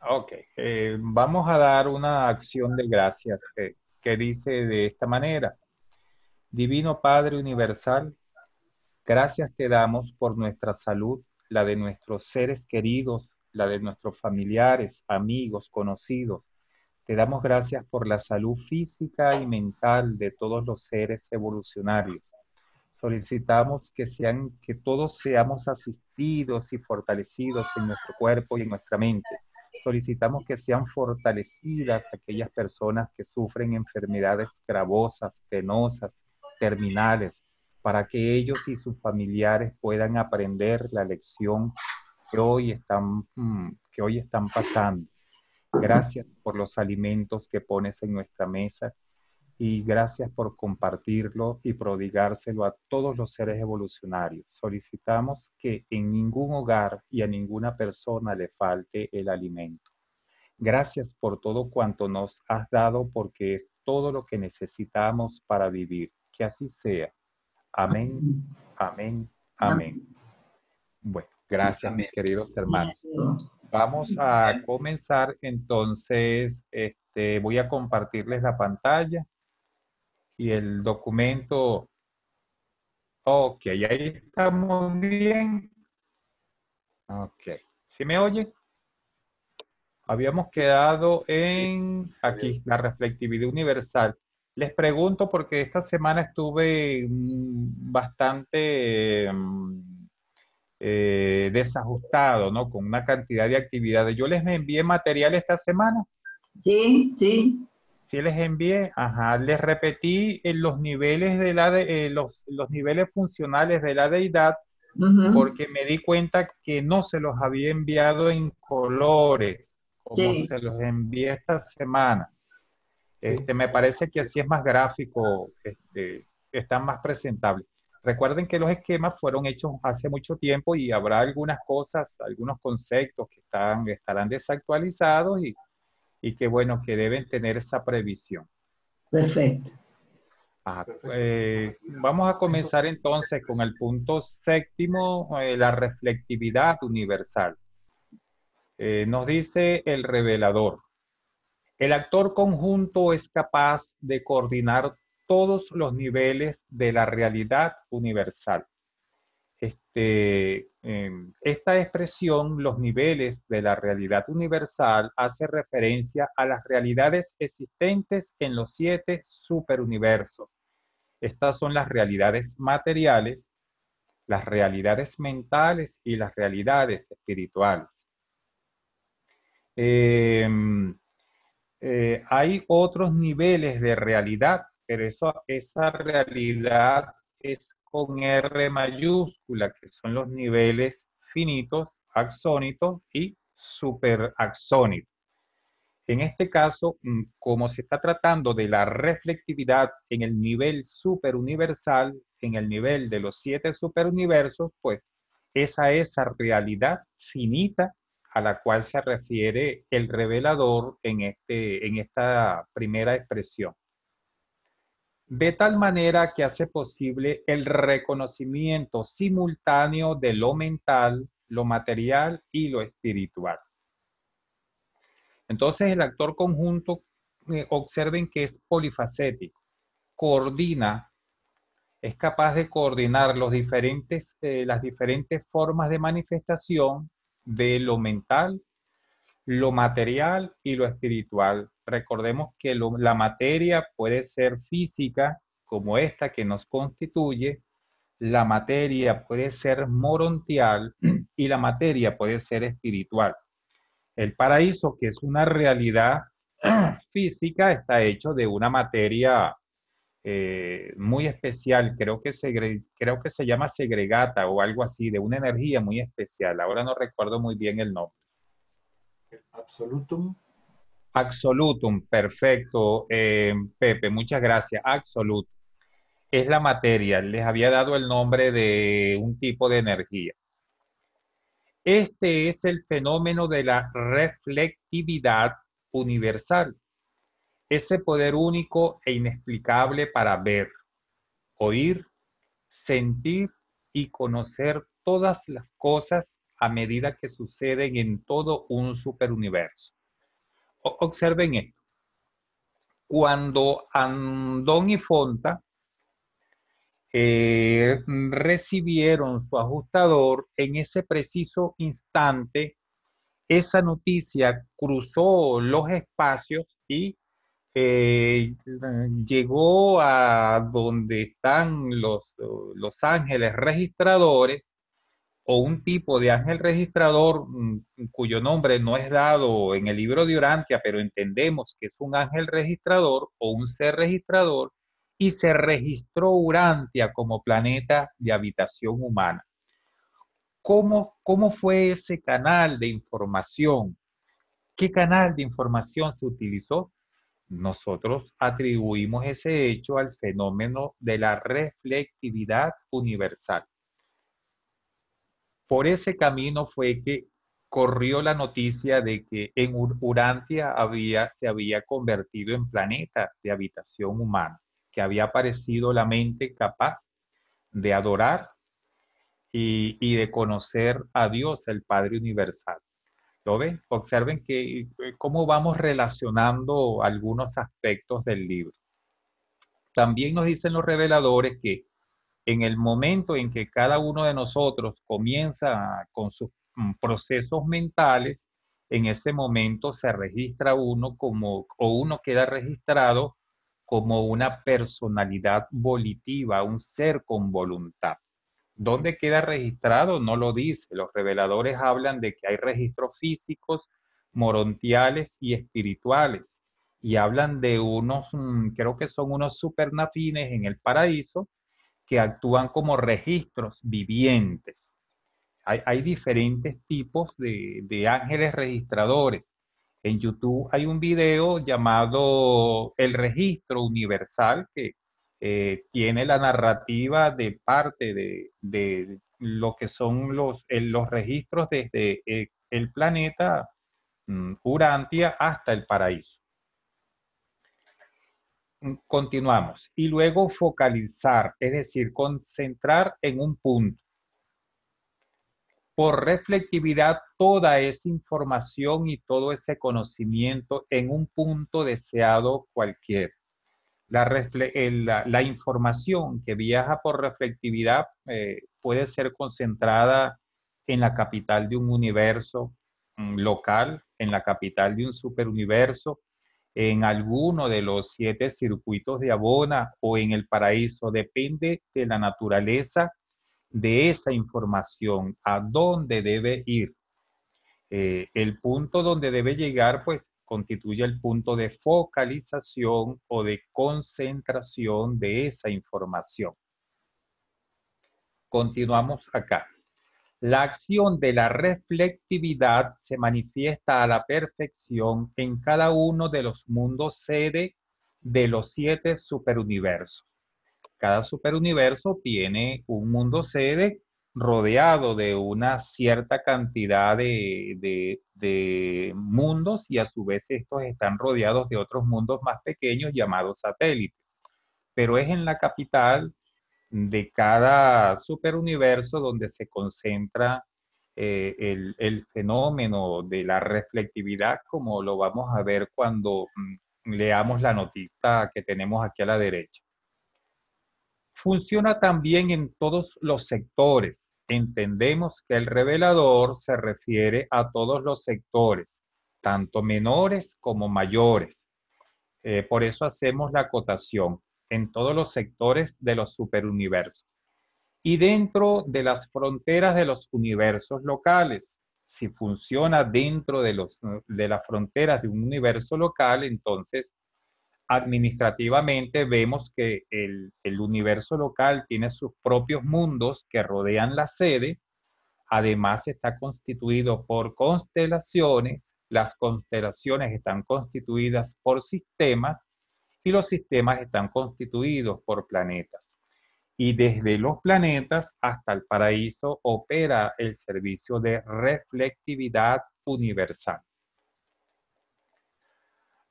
Ok, vamos a dar una acción de gracias que dice de esta manera. Divino Padre Universal, gracias te damos por nuestra salud, la de nuestros seres queridos, la de nuestros familiares, amigos, conocidos. Te damos gracias por la salud física y mental de todos los seres evolucionarios. Solicitamos que todos seamos asistidos y fortalecidos en nuestro cuerpo y en nuestra mente. Solicitamos que sean fortalecidas aquellas personas que sufren enfermedades gravosas, penosas, terminales, para que ellos y sus familiares puedan aprender la lección que hoy están pasando. Gracias por los alimentos que pones en nuestra mesa y gracias por compartirlo y prodigárselo a todos los seres evolucionarios. Solicitamos que en ningún hogar y a ninguna persona le falte el alimento. Gracias por todo cuanto nos has dado porque es todo lo que necesitamos para vivir. Que así sea. Amén, amén, amén. Bueno, gracias mis Amén. queridos hermanos. Vamos a comenzar entonces, voy a compartirles la pantalla y el documento. Ok, ahí estamos bien. Ok, ¿sí me oye? Habíamos quedado Sí, en está bien. aquí, la reflectividad universal. Les pregunto porque esta semana estuve bastante desajustado, ¿no? Con una cantidad de actividades. Yo les envié material esta semana. Sí, sí. Sí les envié, ajá, les repetí los niveles los niveles funcionales de la deidad Ujú. porque me di cuenta que no se los había enviado en colores, como Sí, se los envié esta semana. Sí, Me parece que así es más gráfico, están más presentables. Recuerden que los esquemas fueron hechos hace mucho tiempo y habrá algunas cosas, algunos conceptos que estarán desactualizados y que bueno, que deben tener esa previsión. perfecto. perfecto, sí. Vamos a comenzar entonces con el punto séptimo, la reflectividad universal. Nos dice el revelador. El actor conjunto es capaz de coordinar todos los niveles de la realidad universal. Esta expresión, los niveles de la realidad universal, hace referencia a las realidades existentes en los 7 superuniversos. Estas son las realidades materiales, las realidades mentales y las realidades espirituales. Eh, Hay otros niveles de realidad, pero esa realidad es con R mayúscula, que son los niveles finitos, axónitos y superaxónitos. En este caso, como se está tratando de la reflectividad en el nivel superuniversal, en el nivel de los 7 superuniversos, pues esa es esa realidad finita a la cual se refiere el revelador en esta primera expresión. De tal manera que hace posible el reconocimiento simultáneo de lo mental, lo material y lo espiritual. Entonces el actor conjunto, observen que es polifacético, coordina, es capaz de coordinar las diferentes formas de manifestación de lo mental, lo material y lo espiritual. Recordemos que la materia puede ser física, como esta que nos constituye, la materia puede ser morontial y la materia puede ser espiritual. El paraíso, que es una realidad física, está hecho de una materia muy especial, creo que se llama segregata o algo así, de una energía muy especial. Ahora no recuerdo muy bien el nombre. Absolutum. Absolutum, perfecto, Pepe, muchas gracias. Absolutum es la materia, les había dado el nombre de un tipo de energía. Este es el fenómeno de la reflectividad universal, ese poder único e inexplicable para ver, oír, sentir y conocer todas las cosas a medida que suceden en todo un superuniverso. Observen esto. Cuando Andón y Fonta recibieron su ajustador, en ese preciso instante, esa noticia cruzó los espacios y llegó a donde están los ángeles registradores o un tipo de ángel registrador cuyo nombre no es dado en el libro de Urantia, pero entendemos que es un ángel registrador o un ser registrador, y se registró Urantia como planeta de habitación humana. ¿Cómo fue ese canal de información? ¿Qué canal de información se utilizó? Nosotros atribuimos ese hecho al fenómeno de la reflectividad universal. Por ese camino fue que corrió la noticia de que en Urantia se había convertido en planeta de habitación humana, que había aparecido la mente capaz de adorar y de conocer a Dios, el Padre Universal. ¿Lo ven? Observen cómo vamos relacionando algunos aspectos del libro. También nos dicen los reveladores que en el momento en que cada uno de nosotros comienza con sus procesos mentales, en ese momento se registra uno o uno queda registrado como una personalidad volitiva, un ser con voluntad. ¿Dónde queda registrado? No lo dice. Los reveladores hablan de que hay registros físicos, morontiales y espirituales. Y hablan de unos, creo que son unos supernafines en el paraíso, que actúan como registros vivientes. Hay diferentes tipos de ángeles registradores. En YouTube hay un video llamado El Registro Universal que tiene la narrativa de parte de lo que son los registros desde el planeta Urantia hasta el paraíso. Continuamos. Y luego focalizar, es decir, concentrar en un punto. Por reflectividad, toda esa información y todo ese conocimiento en un punto deseado cualquiera. La información que viaja por reflectividad puede ser concentrada en la capital de un universo local, en la capital de un superuniverso, en alguno de los 7 circuitos de Abona o en el paraíso. Depende de la naturaleza de esa información, a dónde debe ir. El punto donde debe llegar, pues, constituye el punto de focalización o de concentración de esa información. Continuamos acá. La acción de la reflectividad se manifiesta a la perfección en cada uno de los mundos sede de los 7 superuniversos. Cada superuniverso tiene un mundo sede rodeado de una cierta cantidad de mundos, y a su vez estos están rodeados de otros mundos más pequeños llamados satélites. Pero es en la capital de cada superuniverso donde se concentra el fenómeno de la reflectividad, como lo vamos a ver cuando leamos la notita que tenemos aquí a la derecha. Funciona también en todos los sectores. Entendemos que el revelador se refiere a todos los sectores, tanto menores como mayores. Por eso hacemos la acotación en todos los sectores de los superuniversos. Y dentro de las fronteras de los universos locales. Si funciona dentro de las fronteras de un universo local, entonces administrativamente vemos que el universo local tiene sus propios mundos que rodean la sede. Además está constituido por constelaciones. Las constelaciones están constituidas por sistemas y los sistemas están constituidos por planetas. Y desde los planetas hasta el paraíso opera el servicio de reflectividad universal.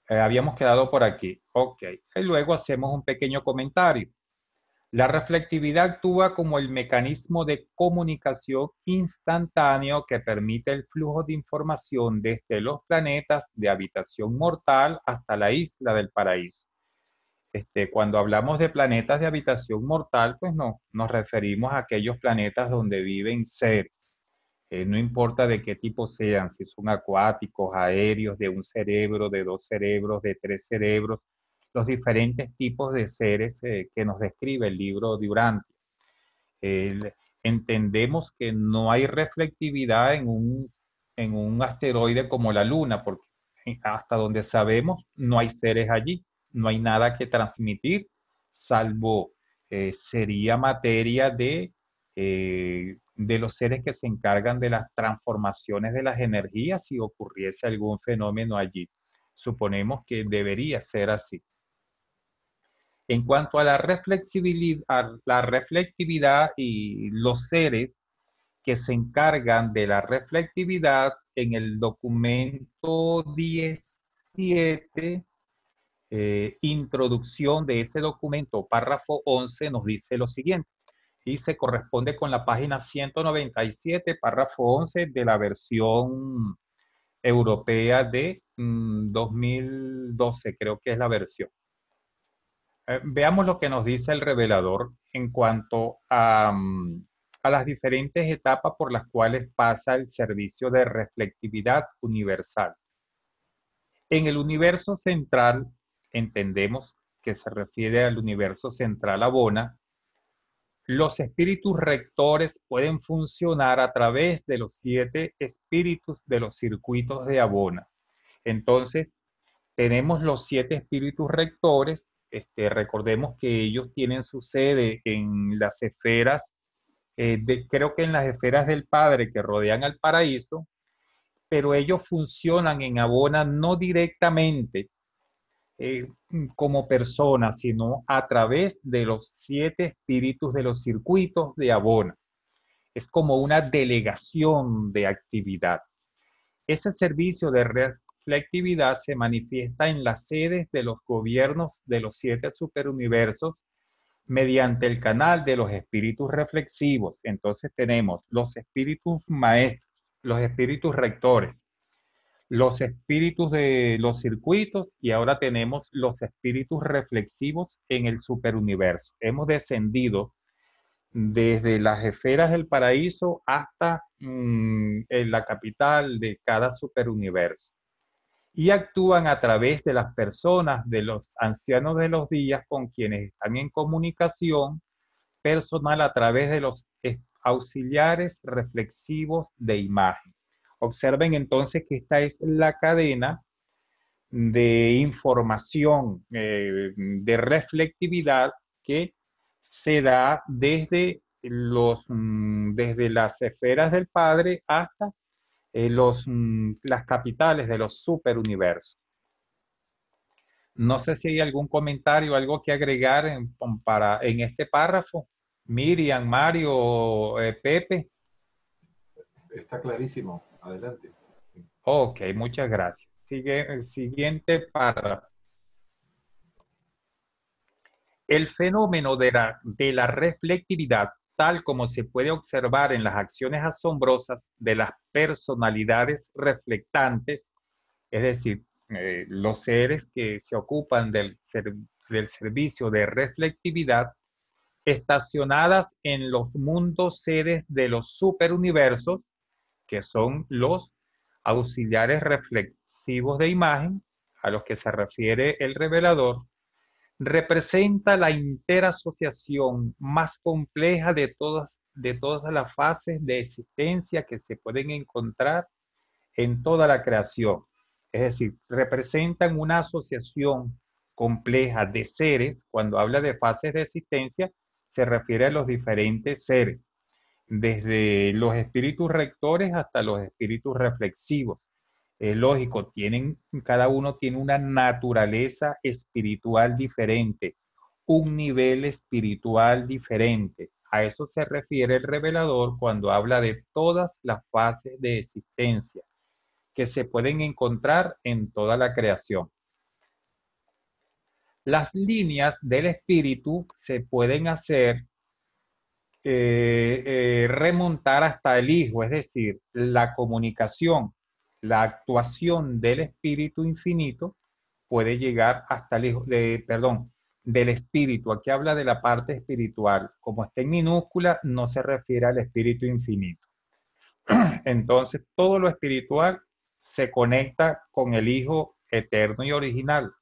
Habíamos quedado por aquí. Ok. Y luego hacemos un pequeño comentario. La reflectividad actúa como el mecanismo de comunicación instantáneo que permite el flujo de información desde los planetas de habitación mortal hasta la isla del paraíso. Cuando hablamos de planetas de habitación mortal, pues no, nos referimos a aquellos planetas donde viven seres. No importa de qué tipo sean, si son acuáticos, aéreos, de un cerebro, de dos cerebros, de tres cerebros, los diferentes tipos de seres que nos describe el libro de Urantia. Entendemos que no hay reflectividad en un asteroide como la Luna, porque hasta donde sabemos no hay seres allí, no hay nada que transmitir, salvo sería materia de los seres que se encargan de las transformaciones de las energías si ocurriese algún fenómeno allí. Suponemos que debería ser así. En cuanto a la reflectividad y los seres que se encargan de la reflectividad, en el documento 17, introducción de ese documento, párrafo 11, nos dice lo siguiente, y se corresponde con la página 197, párrafo 11 de la versión europea de 2012, creo que es la versión. Veamos lo que nos dice el revelador en cuanto a las diferentes etapas por las cuales pasa el servicio de reflectividad universal. En el universo central, entendemos que se refiere al universo central Abona, los espíritus rectores pueden funcionar a través de los 7 espíritus de los circuitos de Abona. Entonces, tenemos los 7 espíritus rectores. Recordemos que ellos tienen su sede en las esferas, creo que en las esferas del Padre que rodean al paraíso, pero ellos funcionan en Abona no directamente como personas, sino a través de los 7 espíritus de los circuitos de Abona. Es como una delegación de actividad. Ese servicio de reflectividad se manifiesta en las sedes de los gobiernos de los 7 superuniversos mediante el canal de los espíritus reflexivos. Entonces tenemos los espíritus maestros, los espíritus rectores, los espíritus de los circuitos y ahora tenemos los espíritus reflexivos en el superuniverso. Hemos descendido desde las esferas del paraíso hasta en la capital de cada superuniverso. Y actúan a través de las personas, de los ancianos de los días con quienes están en comunicación personal a través de los auxiliares reflexivos de imagen. Observen entonces que esta es la cadena de información, de reflectividad que se da desde las esferas del Padre hasta las capitales de los superuniversos. No sé si hay algún comentario, algo que agregar en este párrafo. Miriam, Mario, Pepe. Está clarísimo. Adelante. Ok, muchas gracias. Sigue el siguiente párrafo. El fenómeno de la reflectividad, tal como se puede observar en las acciones asombrosas de las personalidades reflectantes, es decir, los seres que se ocupan del servicio de reflectividad, estacionadas en los mundos seres de los superuniversos, que son los auxiliares reflexivos de imagen, a los que se refiere el revelador, representa la interasociación más compleja de todas las fases de existencia que se pueden encontrar en toda la creación. Es decir, representan una asociación compleja de seres. Cuando habla de fases de existencia, se refiere a los diferentes seres, desde los espíritus rectores hasta los espíritus reflexivos. Lógico, cada uno tiene una naturaleza espiritual diferente, un nivel espiritual diferente. A eso se refiere el revelador cuando habla de todas las fases de existencia que se pueden encontrar en toda la creación. Las líneas del espíritu se pueden hacer remontar hasta el Hijo, es decir, la comunicación, la actuación del Espíritu Infinito puede llegar hasta el Hijo, perdón, del Espíritu. Aquí habla de la parte espiritual. Como está en minúscula, no se refiere al Espíritu Infinito. Entonces, todo lo espiritual se conecta con el Hijo eterno y original.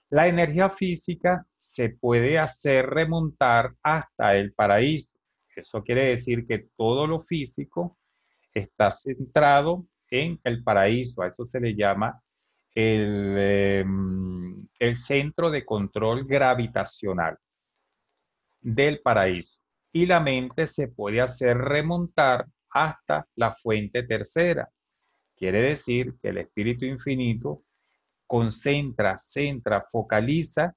La energía física se puede hacer remontar hasta el paraíso. Eso quiere decir que todo lo físico está centrado en el paraíso. A eso se le llama el centro de control gravitacional del paraíso. Y la mente se puede hacer remontar hasta la fuente tercera. Quiere decir que el espíritu infinito concentra, centra, focaliza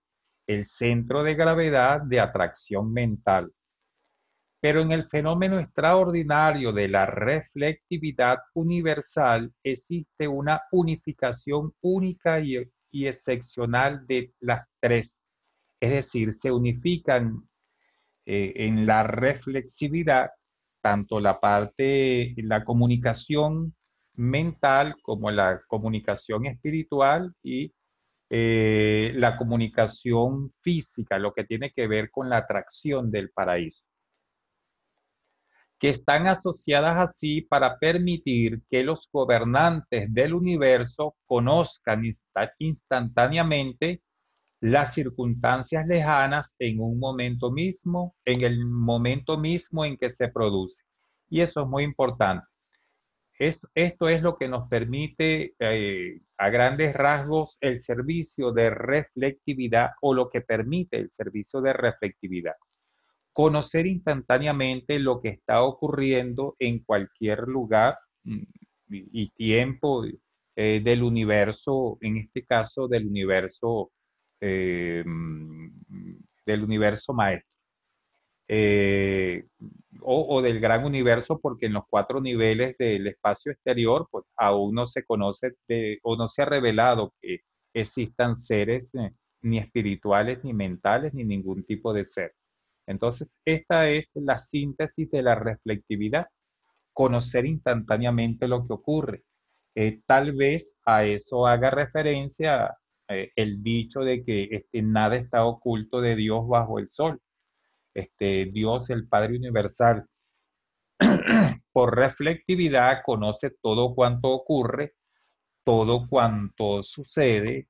el centro de gravedad de atracción mental. Pero en el fenómeno extraordinario de la reflectividad universal existe una unificación única y excepcional de las tres. Es decir, se unifican en la reflexividad tanto la comunicación mental como la comunicación espiritual y la comunicación física, lo que tiene que ver con la atracción del paraíso, que están asociadas así para permitir que los gobernantes del universo conozcan instantáneamente las circunstancias lejanas en un momento mismo, en el momento mismo en que se produce. Y eso es muy importante. Esto es lo que nos permite, a grandes rasgos, el servicio de reflectividad o lo que permite el servicio de reflectividad. Conocer instantáneamente lo que está ocurriendo en cualquier lugar y tiempo del universo, en este caso eh, del universo maestro. Eh, o del gran universo, porque en los 4 niveles del espacio exterior, pues aún no se conoce o no se ha revelado que existan seres ni espirituales, ni mentales, ni ningún tipo de ser. Entonces, esta es la síntesis de la reflectividad, conocer instantáneamente lo que ocurre. Tal vez a eso haga referencia el dicho de que nada está oculto de Dios bajo el sol. Dios, el Padre Universal, por reflectividad conoce todo cuanto ocurre, todo cuanto sucede,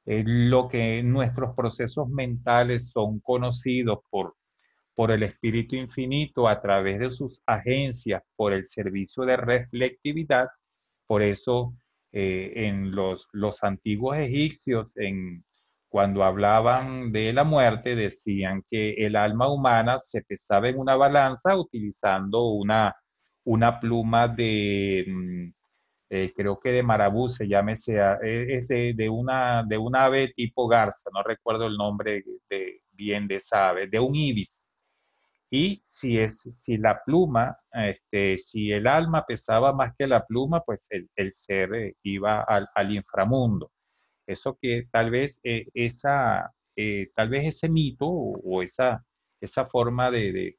lo que nuestros procesos mentales son conocidos por el Espíritu Infinito a través de sus agencias, por el servicio de reflectividad. Por eso en los antiguos egipcios, cuando hablaban de la muerte, decían que el alma humana se pesaba en una balanza utilizando una pluma creo que de marabú, se llame, es de una ave tipo garza, no recuerdo el nombre bien de esa ave, de un ibis. Y si la pluma, si el alma pesaba más que la pluma, pues el ser iba al inframundo. Eso que tal vez ese mito o esa forma de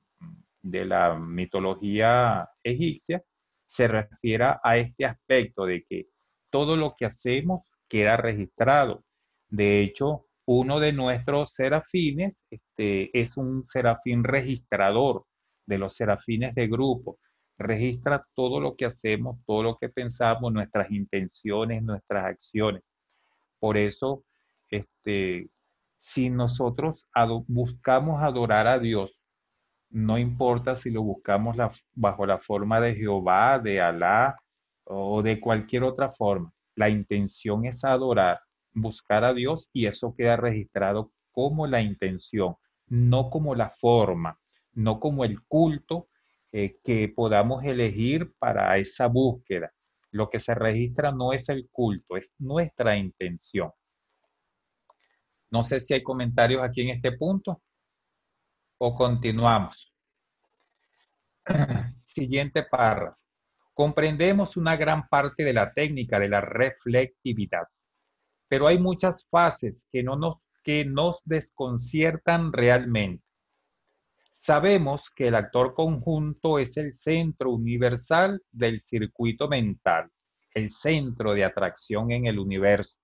la mitología egipcia se refiere a este aspecto de que todo lo que hacemos queda registrado. De hecho, uno de nuestros serafines es un serafín registrador de los serafines de grupo. Registra todo lo que hacemos, todo lo que pensamos, nuestras intenciones, nuestras acciones. Por eso, si nosotros buscamos adorar a Dios, no importa si lo buscamos bajo la forma de Jehová, de Alá o de cualquier otra forma, la intención es adorar, buscar a Dios y eso queda registrado como la intención, no como la forma, no como el culto que podamos elegir para esa búsqueda. Lo que se registra no es el culto, es nuestra intención. No sé si hay comentarios aquí en este punto o continuamos. Siguiente párrafo. Comprendemos una gran parte de la técnica de la reflectividad. pero hay muchas fases que nos desconciertan realmente. Sabemos que el actor conjunto es el centro universal del circuito mental, el centro de atracción en el universo,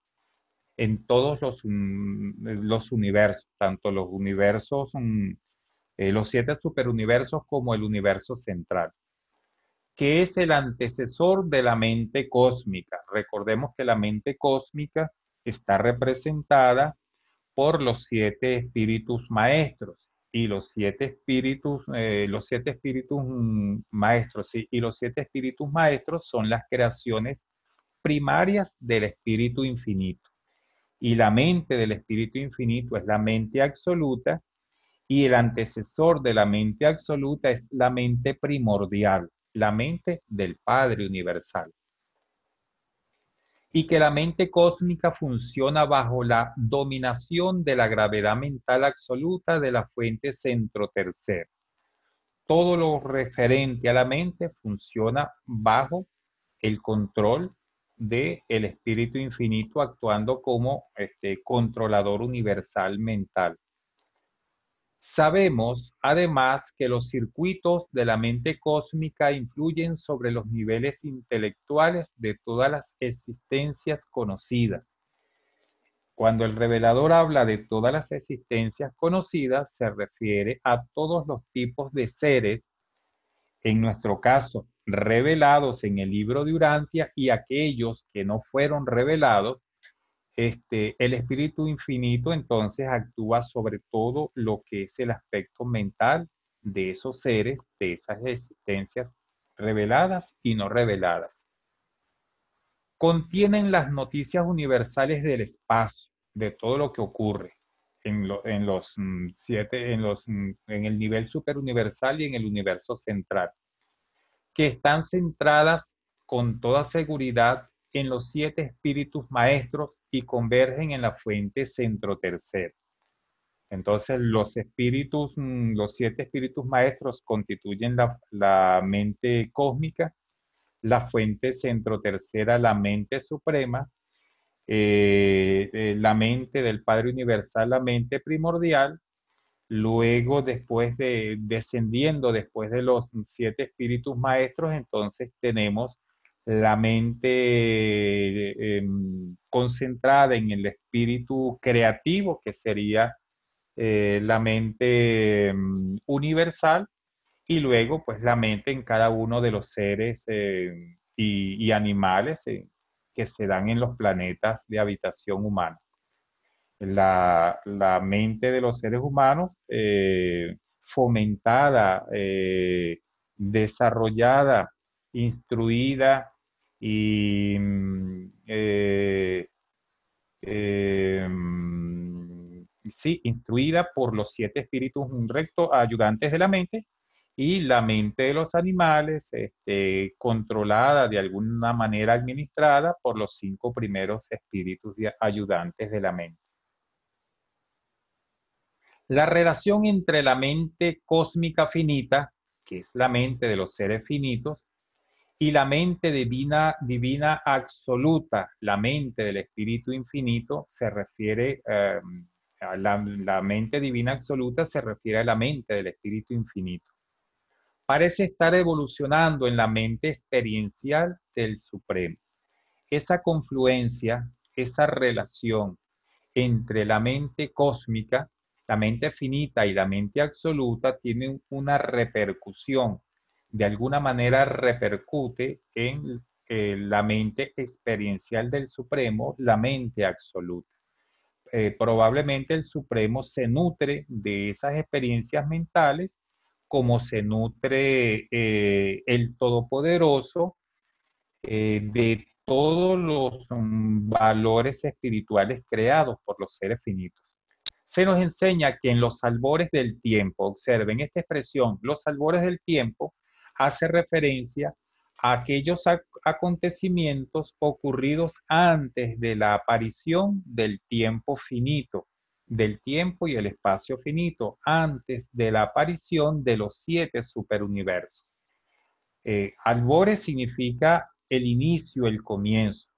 en todos los universos, tanto los universos, los 7 superuniversos como el universo central, que es el antecesor de la mente cósmica. Recordemos que la mente cósmica está representada por los 7 espíritus maestros y los siete espíritus maestros, sí, y los 7 espíritus maestros son las creaciones primarias del espíritu infinito. Y la mente del espíritu infinito es la mente absoluta y el antecesor de la mente absoluta es la mente primordial, la mente del Padre Universal. Y que la mente cósmica funciona bajo la dominación de la gravedad mental absoluta de la fuente centro tercero. Todo lo referente a la mente funciona bajo el control del espíritu infinito actuando como controlador universal mental. Sabemos, además, que los circuitos de la mente cósmica influyen sobre los niveles intelectuales de todas las existencias conocidas. Cuando el revelador habla de todas las existencias conocidas, se refiere a todos los tipos de seres, en nuestro caso, revelados en el libro de Urantia y aquellos que no fueron revelados. El espíritu infinito entonces actúa sobre todo lo que es el aspecto mental de esos seres, de esas existencias reveladas y no reveladas. Contienen las noticias universales del espacio, de todo lo que ocurre en el nivel superuniversal y en el universo central, que están centradas con toda seguridad en los 7 espíritus maestros y convergen en la fuente centro tercero. Entonces, los 7 espíritus maestros constituyen la mente cósmica, la fuente centro tercera, la mente suprema, la mente del Padre Universal, la mente primordial. Luego, descendiendo después de los 7 espíritus maestros, entonces tenemos la mente concentrada en el espíritu creativo, que sería la mente universal, y luego pues la mente en cada uno de los seres y animales que se dan en los planetas de habitación humana. La mente de los seres humanos fomentada, desarrollada, instruida y sí, instruida por los 7 espíritus rectos ayudantes de la mente, y la mente de los animales, controlada de alguna manera, administrada por los 5 primeros espíritus ayudantes de la mente. La relación entre la mente cósmica finita, que es la mente de los seres finitos, y la mente divina absoluta, la mente del espíritu infinito, se refiere a la mente divina absoluta, se refiere a la mente del espíritu infinito. Parece estar evolucionando en la mente experiencial del Supremo. Esa confluencia, esa relación entre la mente cósmica, la mente finita y la mente absoluta tiene una repercusión, de alguna manera repercute en la mente experiencial del Supremo, la mente absoluta. Probablemente el Supremo se nutre de esas experiencias mentales como se nutre el Todopoderoso de todos los valores espirituales creados por los seres finitos. Se nos enseña que en los albores del tiempo, observen esta expresión, los albores del tiempo, hace referencia a aquellos acontecimientos ocurridos antes de la aparición del tiempo finito, del tiempo y el espacio finito, antes de la aparición de los 7 superuniversos. Albores significa el inicio, el comienzo.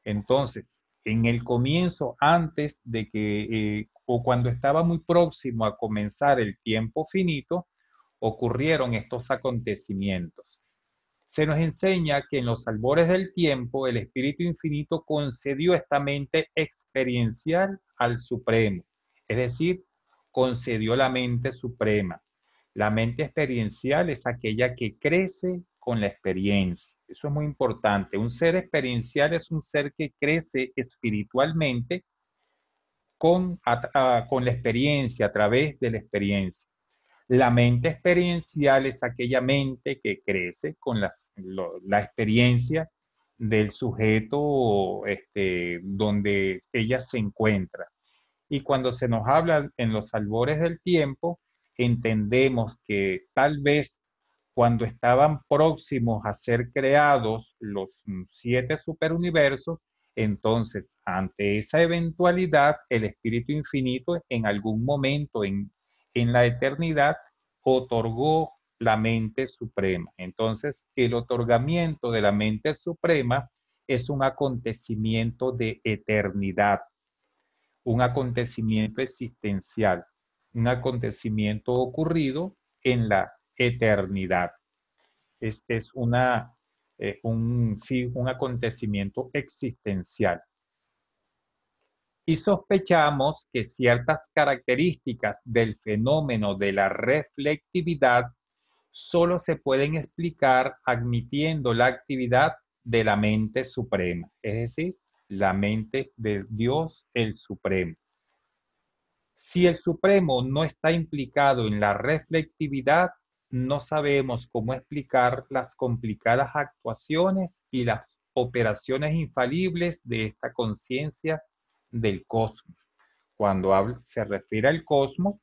Entonces, en el comienzo, antes de que, o cuando estaba muy próximo a comenzar el tiempo finito, ocurrieron estos acontecimientos. Se nos enseña que en los albores del tiempo el Espíritu Infinito concedió esta mente experiencial al Supremo, es decir, concedió la mente suprema. La mente experiencial es aquella que crece con la experiencia. Eso es muy importante. Un ser experiencial es un ser que crece espiritualmente con la experiencia, a través de la experiencia. La mente experiencial es aquella mente que crece con la experiencia del sujeto donde ella se encuentra. Y cuando se nos habla en los albores del tiempo, entendemos que tal vez cuando estaban próximos a ser creados los 7 superuniversos, entonces ante esa eventualidad, el Espíritu Infinito en algún momento en la eternidad otorgó la mente suprema. Entonces, el otorgamiento de la mente suprema es un acontecimiento de eternidad, un acontecimiento existencial, un acontecimiento ocurrido en la eternidad. Es sí, un acontecimiento existencial. Y sospechamos que ciertas características del fenómeno de la reflectividad solo se pueden explicar admitiendo la actividad de la mente suprema, es decir, la mente de Dios el Supremo. Si el Supremo no está implicado en la reflectividad, no sabemos cómo explicar las complicadas actuaciones y las operaciones infalibles de esta conciencia del cosmos. Cuando se refiere al cosmos,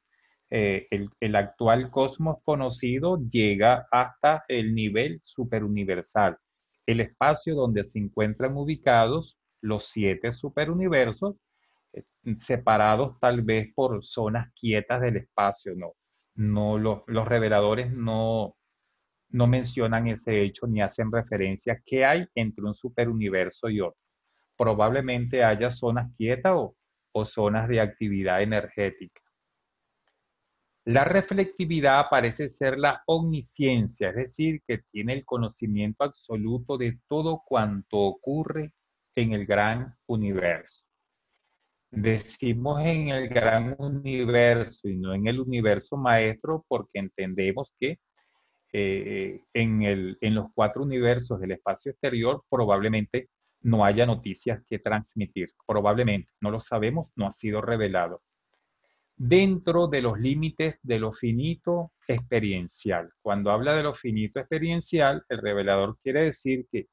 el actual cosmos conocido llega hasta el nivel superuniversal, el espacio donde se encuentran ubicados los 7 superuniversos, separados tal vez por zonas quietas del espacio. Los reveladores no mencionan ese hecho ni hacen referencia a qué hay entre un superuniverso y otro. Probablemente haya zonas quietas o zonas de actividad energética. La reflectividad parece ser la omnisciencia, es decir, que tiene el conocimiento absoluto de todo cuanto ocurre en el gran universo. Decimos en el gran universo y no en el universo maestro porque entendemos que en los 4 universos del espacio exterior probablemente no haya noticias que transmitir. Probablemente, no lo sabemos, no ha sido revelado. Dentro de los límites de lo finito experiencial. Cuando habla de lo finito experiencial, el revelador quiere decir que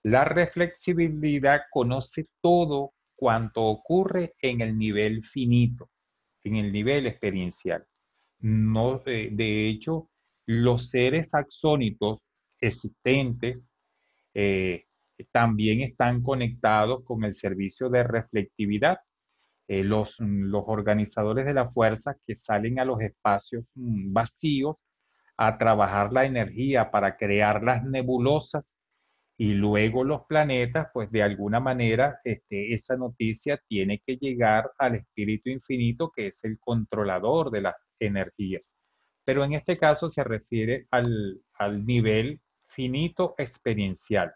la reflexibilidad conoce todo cuanto ocurre en el nivel finito, en el nivel experiencial. No, de hecho, los seres axónitos existentes también están conectados con el servicio de reflectividad. Los organizadores de la fuerza que salen a los espacios vacíos a trabajar la energía para crear las nebulosas y luego los planetas, pues de alguna manera esa noticia tiene que llegar al espíritu infinito, que es el controlador de las energías. Pero en este caso se refiere al nivel finito experiencial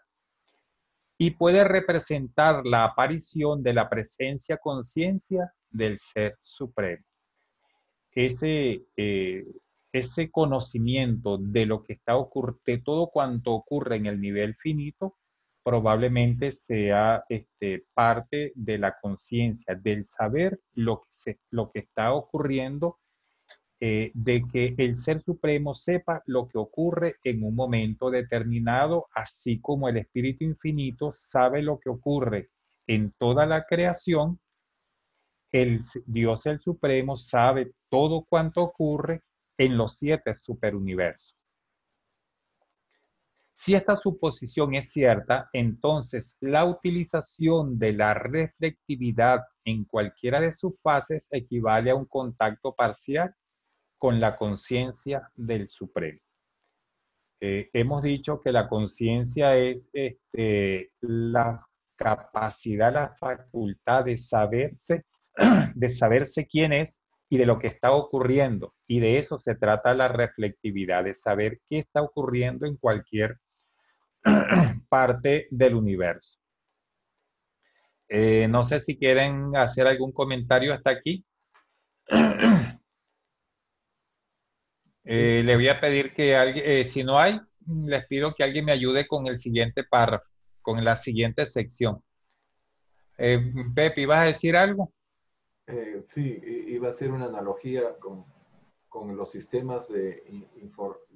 y puede representar la aparición de la presencia conciencia del Ser Supremo. Ese, ese conocimiento de lo que está de todo cuanto ocurre en el nivel finito, probablemente sea parte de la conciencia, del saber lo que está ocurriendo, de que el Ser Supremo sepa lo que ocurre en un momento determinado, así como el Espíritu Infinito sabe lo que ocurre en toda la creación. El Dios el Supremo sabe todo cuanto ocurre en los 7 superuniversos. Si esta suposición es cierta, entonces la utilización de la reflectividad en cualquiera de sus fases equivale a un contacto parcial con la conciencia del Supremo. Hemos dicho que la conciencia es la capacidad, la facultad de saberse quién es y de lo que está ocurriendo. Y de eso se trata la reflectividad, de saber qué está ocurriendo en cualquier parte del universo. No sé si quieren hacer algún comentario hasta aquí. Le voy a pedir que alguien, si no hay, les pido que alguien me ayude con el siguiente párrafo, con la siguiente sección. Pepe, ¿ibas a decir algo? Sí, iba a hacer una analogía con los sistemas de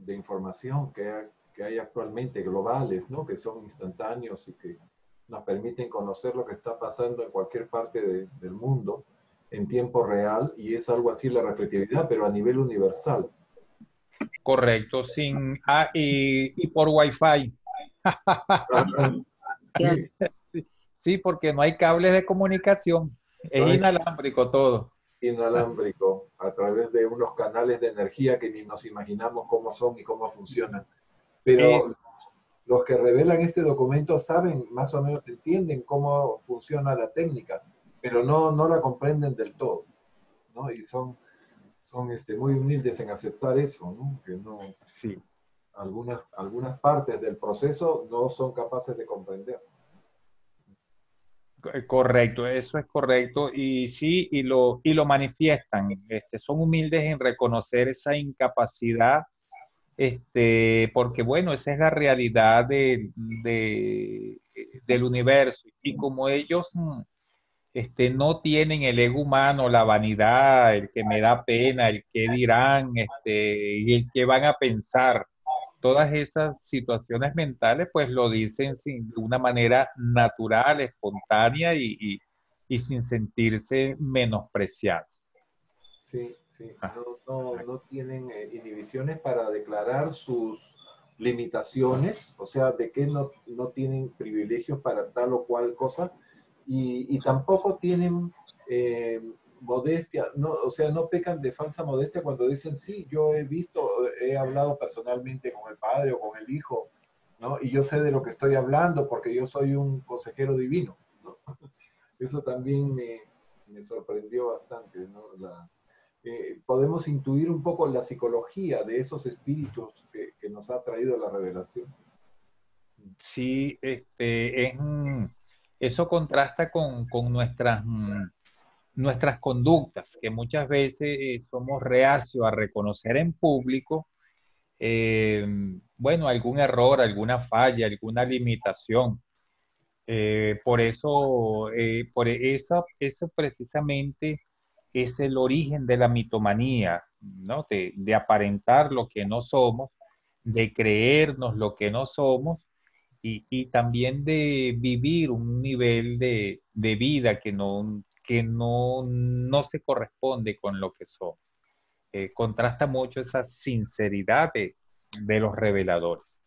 información que hay actualmente, globales, ¿no? Que son instantáneos y que nos permiten conocer lo que está pasando en cualquier parte del mundo en tiempo real, y es algo así la reflectividad, pero a nivel universal. Correcto, y por Wi-Fi. Sí, Sí, porque no hay cables de comunicación. no Es hay inalámbrico todo. inalámbrico, a través de unos canales de energía que ni nos imaginamos cómo son y cómo funcionan. Es Pero los que revelan este documento saben, más o menos entienden cómo funciona la técnica, pero no la comprenden del todo, ¿no? Y son muy humildes en aceptar eso, ¿no? Que no, sí, algunas partes del proceso no son capaces de comprender. correcto, eso es correcto. Y sí, y lo manifiestan. Son humildes en reconocer esa incapacidad, porque bueno, esa es la realidad del universo. Y como ellos no tienen el ego humano, la vanidad, el que me da pena, el que dirán, y el que van a pensar. Todas esas situaciones mentales, pues lo dicen de una manera natural, espontánea y sin sentirse menospreciados. Sí, sí, Ah, no tienen inhibiciones para declarar sus limitaciones, o sea, de que no tienen privilegios para tal o cual cosa, y tampoco tienen eh, modestia, no, o sea, no pecan de falsa modestia cuando dicen, sí, yo he visto, he hablado personalmente con el padre o con el hijo, ¿no? Y yo sé de lo que estoy hablando porque yo soy un consejero divino, ¿no? Eso también me sorprendió bastante, ¿no? Podemos intuir un poco la psicología de esos espíritus que nos ha traído la revelación. sí, eso contrasta con nuestras conductas, que muchas veces somos reacios a reconocer en público, eh, bueno, algún error, alguna falla, alguna limitación. Eso precisamente es el origen de la mitomanía, ¿no? De aparentar lo que no somos, de creernos lo que no somos y también de vivir un nivel de vida que no se corresponde con lo que somos. Contrasta mucho esa sinceridad de los reveladores.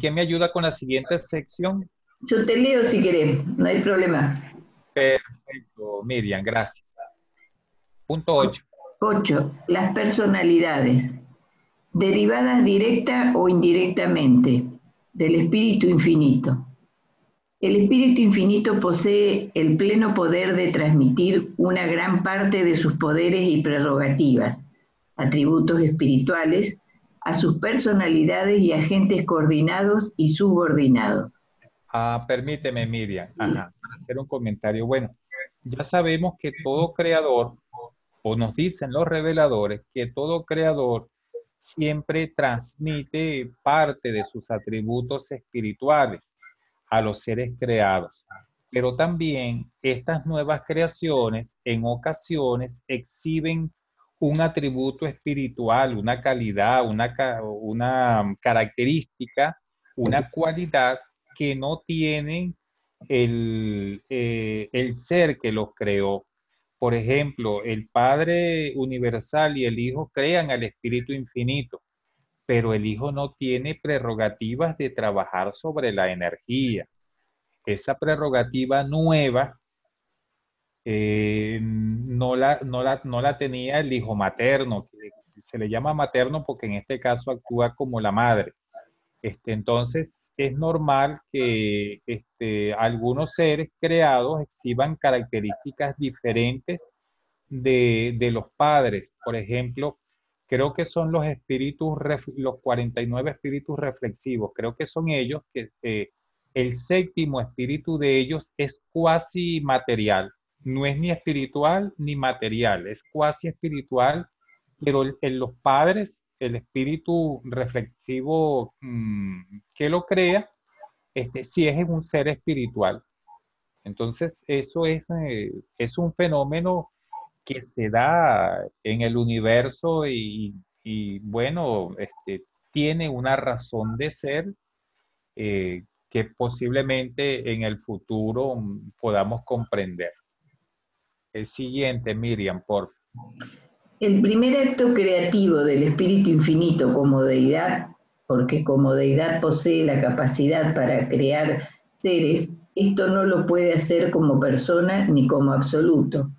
¿Quién me ayuda con la siguiente sección? Yo te leo si querés, no hay problema. Perfecto, Miriam, gracias. Punto 8. 8. Las personalidades, derivadas directa o indirectamente del Espíritu Infinito. El Espíritu Infinito posee el pleno poder de transmitir una gran parte de sus poderes y prerrogativas, atributos espirituales, a sus personalidades y agentes coordinados y subordinados. Permíteme, Miriam, Sí. para hacer un comentario. Bueno, ya sabemos que todo creador, o nos dicen los reveladores, que todo creador siempre transmite parte de sus atributos espirituales a los seres creados. Pero también estas nuevas creaciones en ocasiones exhiben un atributo espiritual, una calidad, una característica, una cualidad que no tienen el ser que los creó. Por ejemplo, el Padre Universal y el Hijo crean al Espíritu Infinito, pero el Hijo no tiene prerrogativas de trabajar sobre la energía. Esa prerrogativa nueva no la tenía el hijo materno, que se le llama materno porque en este caso actúa como la madre. Entonces, es normal que algunos seres creados exhiban características diferentes de los padres. Por ejemplo, creo que son los los 49 espíritus reflexivos. Creo que son ellos que el séptimo espíritu de ellos es cuasi material. No es ni espiritual ni material, es cuasi espiritual, pero en los padres, el espíritu reflexivo que lo crea, sí es un ser espiritual. Entonces, eso es un fenómeno que se da en el universo bueno, tiene una razón de ser que posiblemente en el futuro podamos comprender. El siguiente, Miriam, por favor. El primer acto creativo del Espíritu Infinito como deidad, porque como deidad posee la capacidad para crear seres, esto no lo puede hacer como persona ni como absoluto,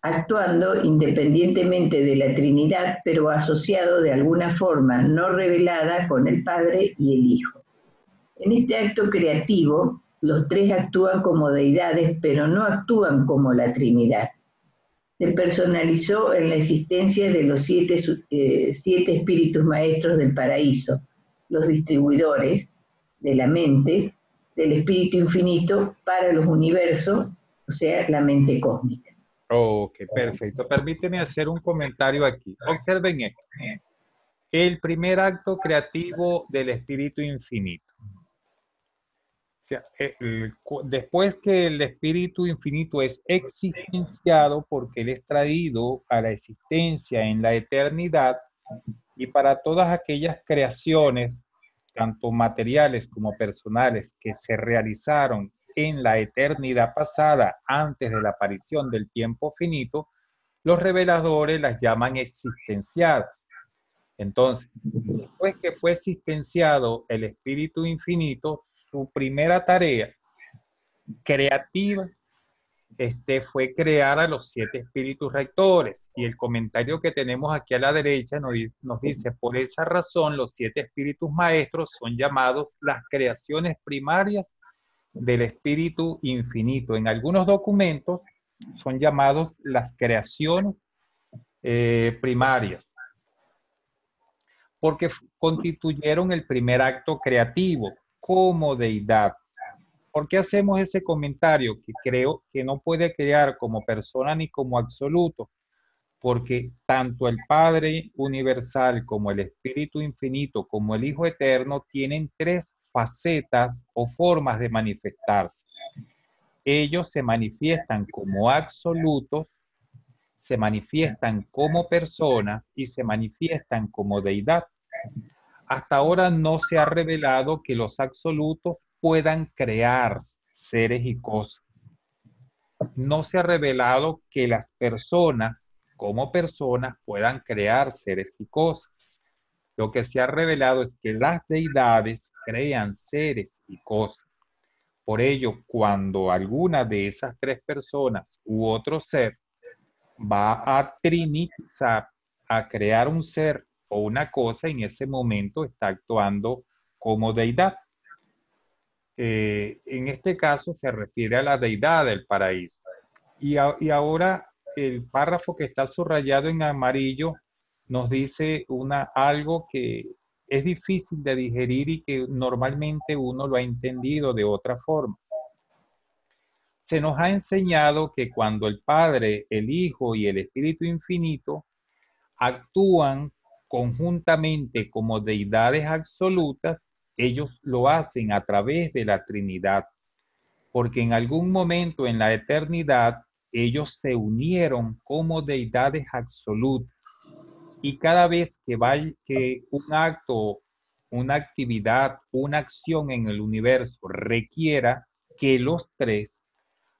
actuando independientemente de la Trinidad, pero asociado de alguna forma no revelada con el Padre y el Hijo. En este acto creativo, los tres actúan como deidades, pero no actúan como la Trinidad. Se personalizó en la existencia de los siete espíritus maestros del paraíso, los distribuidores de la mente, del espíritu infinito para los universos, o sea, la mente cósmica. Ok, perfecto. Permíteme hacer un comentario aquí. Observen esto. El primer acto creativo del espíritu infinito. O sea, después que el espíritu infinito es existenciado porque él es traído a la existencia en la eternidad y para todas aquellas creaciones, tanto materiales como personales, que se realizaron en la eternidad pasada antes de la aparición del tiempo finito, los reveladores las llaman existenciadas. Entonces, después que fue existenciado el espíritu infinito, su primera tarea creativa fue crear a los siete espíritus rectores. Y el comentario que tenemos aquí a la derecha nos dice, por esa razón los siete espíritus maestros son llamados las creaciones primarias del espíritu infinito. En algunos documentos son llamados las creaciones primarias, porque constituyeron el primer acto creativo como deidad. ¿Por qué hacemos ese comentario? Que creo que no puede crear como persona ni como absoluto, porque tanto el Padre universal como el Espíritu infinito como el Hijo eterno tienen tres facetas o formas de manifestarse. Ellos se manifiestan como absolutos, se manifiestan como personas y se manifiestan como deidad. Hasta ahora no se ha revelado que los absolutos puedan crear seres y cosas. No se ha revelado que las personas, como personas, puedan crear seres y cosas. Lo que se ha revelado es que las deidades crean seres y cosas. Por ello, cuando alguna de esas tres personas u otro ser va a trinizar, a crear un ser o una cosa, en ese momento está actuando como deidad. En este caso se refiere a la deidad del paraíso. Y ahora el párrafo que está subrayado en amarillo nos dice algo que es difícil de digerir y que normalmente uno lo ha entendido de otra forma. Se nos ha enseñado que cuando el Padre, el Hijo y el Espíritu Infinito actúan conjuntamente como deidades absolutas, ellos lo hacen a través de la Trinidad, porque en algún momento en la eternidad ellos se unieron como deidades absolutas y cada vez que un acto, una actividad, una acción en el universo requiera que los tres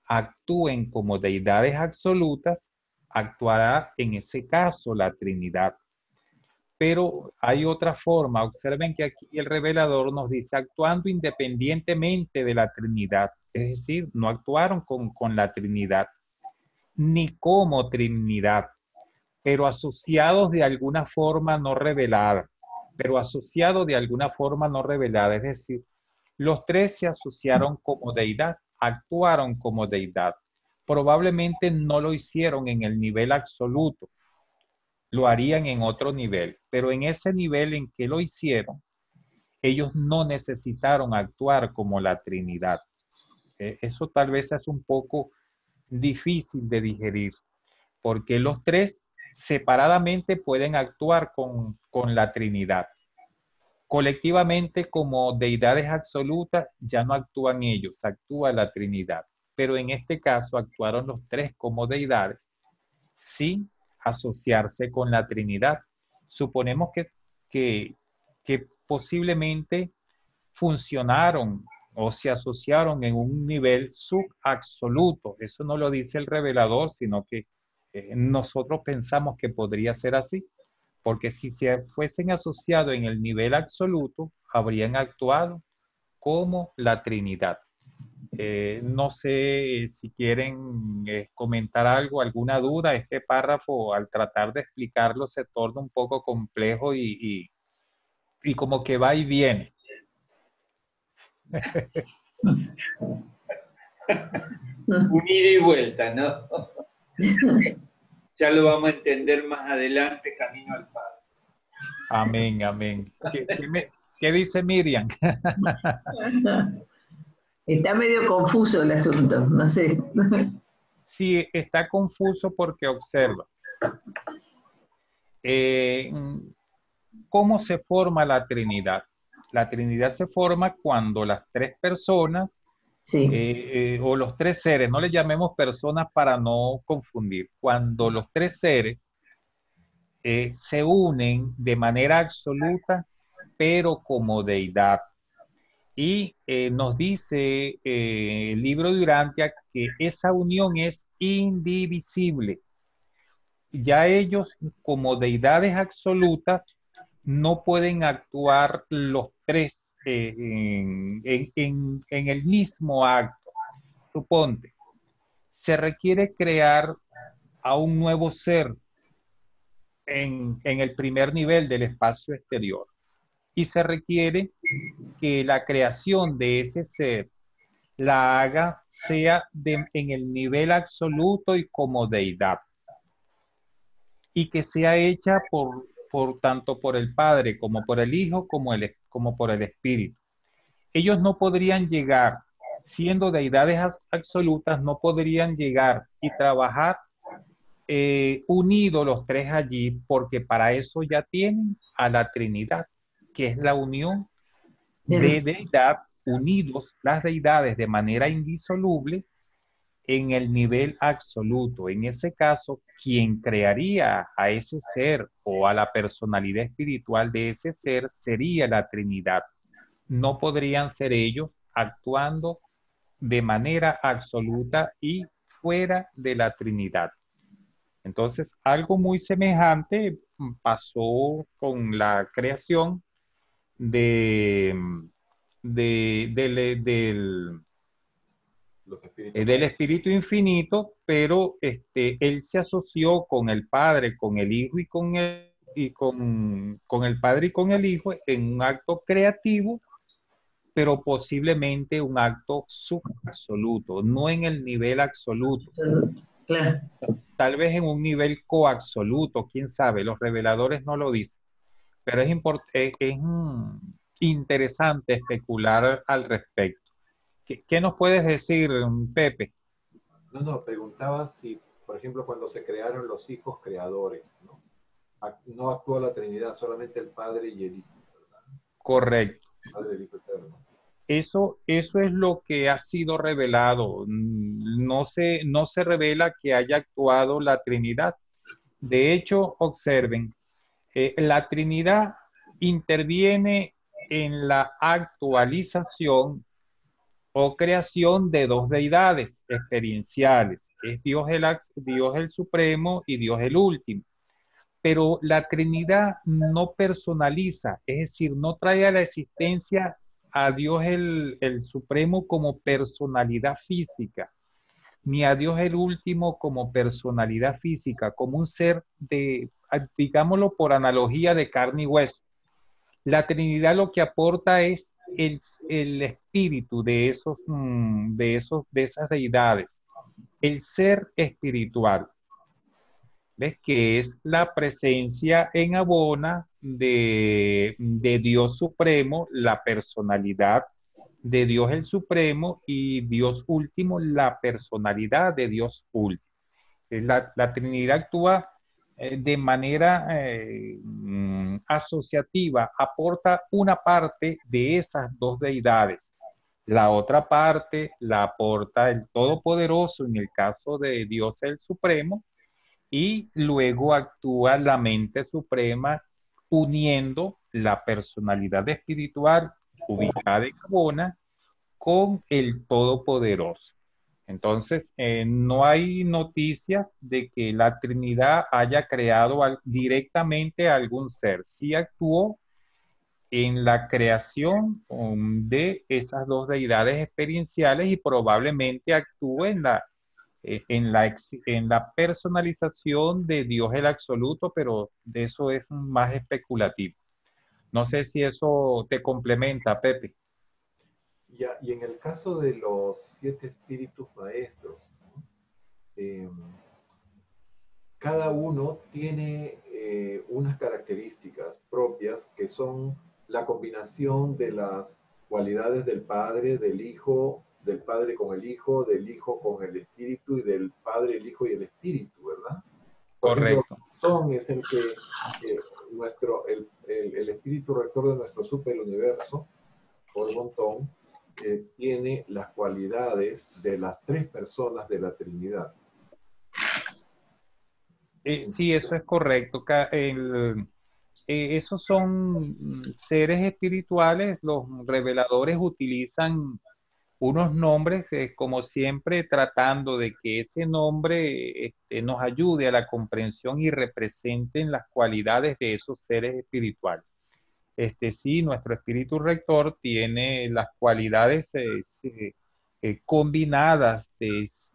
actúen como deidades absolutas, actuará en ese caso la Trinidad. Pero hay otra forma. Observen que aquí el revelador nos dice actuando independientemente de la Trinidad. Es decir, no actuaron con la Trinidad, ni como Trinidad, pero asociados de alguna forma no revelada. pero asociado de alguna forma no revelada. Es decir, los tres se asociaron como deidad, actuaron como deidad. Probablemente no lo hicieron en el nivel absoluto, lo harían en otro nivel, pero en ese nivel en que lo hicieron, ellos no necesitaron actuar como la Trinidad. Eso tal vez es un poco difícil de digerir, porque los tres separadamente pueden actuar con la Trinidad. Colectivamente, como deidades absolutas, ya no actúan ellos, actúa la Trinidad. Pero en este caso actuaron los tres como deidades sin asociarse con la Trinidad. Suponemos que, que posiblemente funcionaron o se asociaron en un nivel subabsoluto. Eso no lo dice el revelador, sino que nosotros pensamos que podría ser así, porque si se fuesen asociados en el nivel absoluto, habrían actuado como la Trinidad. No sé si quieren comentar algo, alguna duda. Este párrafo, al tratar de explicarlo, se torna un poco complejo y como que va y viene. Un ida y vuelta, ¿no? Ya lo vamos a entender más adelante, camino al Padre. Amén, amén. ¿Qué dice Miriam? Está medio confuso el asunto, no sé. Sí, está confuso porque observa. ¿Cómo se forma la Trinidad? La Trinidad se forma cuando las tres personas Sí, o los tres seres, no le llamemos personas para no confundir, cuando los tres seres se unen de manera absoluta, pero como deidad. Y nos dice el libro de Urantia que esa unión es indivisible. Ya ellos, como deidades absolutas, no pueden actuar los tres en el mismo acto. Suponte, se requiere crear a un nuevo ser en el primer nivel del espacio exterior y se requiere que la creación de ese ser la haga sea en el nivel absoluto y como deidad y que sea hecha por tanto por el Padre como por el Hijo como por el Espíritu. Ellos no podrían llegar, siendo deidades absolutas, no podrían llegar y trabajar unidos los tres allí, porque para eso ya tienen a la Trinidad, que es la unión de deidad, unidos las deidades de manera indisoluble en el nivel absoluto. En ese caso, quien crearía a ese ser o a la personalidad espiritual de ese ser sería la Trinidad. No podrían ser ellos actuando de manera absoluta y fuera de la Trinidad. Entonces, algo muy semejante pasó con la creación de, del del Espíritu Infinito, pero él se asoció con el Padre, con el Hijo con el Padre y con el Hijo en un acto creativo, pero posiblemente un acto subabsoluto, no en el nivel absoluto. claro. Tal vez en un nivel coabsoluto, quién sabe, los reveladores no lo dicen, pero es interesante especular al respecto. ¿Qué nos puedes decir, Pepe? No, preguntaba si, por ejemplo, cuando se crearon los hijos creadores, ¿no? No actuó la Trinidad, solamente el Padre y el Hijo, ¿verdad? Correcto. El Padre y el Hijo eterno. Eso es lo que ha sido revelado. No se revela que haya actuado la Trinidad. De hecho, observen, la Trinidad interviene en la actualización o creación de dos deidades experienciales. Es Dios el Supremo y Dios el Último. Pero la Trinidad no personaliza, es decir, no trae a la existencia a Dios el Supremo como personalidad física, ni a Dios el Último como personalidad física, como un ser de, digámoslo por analogía, de carne y hueso. La Trinidad lo que aporta es el espíritu de esas deidades, el ser espiritual. ¿Ves? Que es la presencia en Abona de Dios Supremo, la personalidad de Dios el Supremo y Dios último, la personalidad de Dios último. La Trinidad actúa de manera asociativa, aporta una parte de esas dos deidades. La otra parte la aporta el Todopoderoso en el caso de Dios el Supremo y luego actúa la mente suprema uniendo la personalidad espiritual ubicada en Abona con el Todopoderoso. Entonces, no hay noticias de que la Trinidad haya creado directamente a algún ser. Sí actuó en la creación de esas dos deidades experienciales y probablemente actúe en la personalización de Dios el absoluto, pero de eso es más especulativo. No sé si eso te complementa, Pepe. Ya, y en el caso de los 7 espíritus maestros, ¿no? Cada uno tiene unas características propias que son la combinación de las cualidades del Padre, del Hijo, del Padre con el Hijo, del Hijo con el Espíritu y del Padre, el Hijo y el Espíritu, ¿verdad? Por ejemplo, Correcto. Son es el que el espíritu rector de nuestro superuniverso, por montón, tiene las cualidades de las 3 personas de la Trinidad. Sí, eso es correcto. Esos son seres espirituales. Los reveladores utilizan unos nombres, como siempre, tratando de que ese nombre nos ayude a la comprensión y representen las cualidades de esos seres espirituales. Sí, nuestro espíritu rector tiene las cualidades combinadas,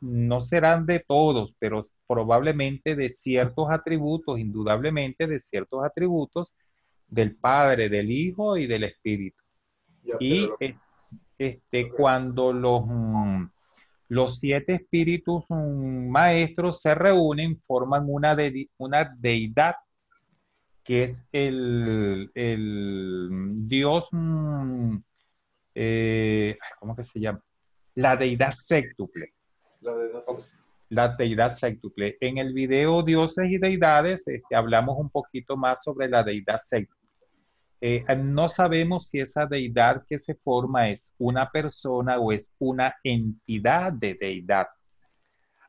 no serán de todos, pero probablemente de ciertos atributos, indudablemente de ciertos atributos del Padre, del Hijo y del Espíritu. Ya, Y cuando los 7 espíritus maestros se reúnen, forman una deidad que es el Dios, ¿cómo que se llama? La deidad séctuple. la de nacer. La deidad séctuple. En el video Dioses y Deidades hablamos un poquito más sobre la deidad séctuple. No sabemos si esa deidad que se forma es una persona o es una entidad de deidad.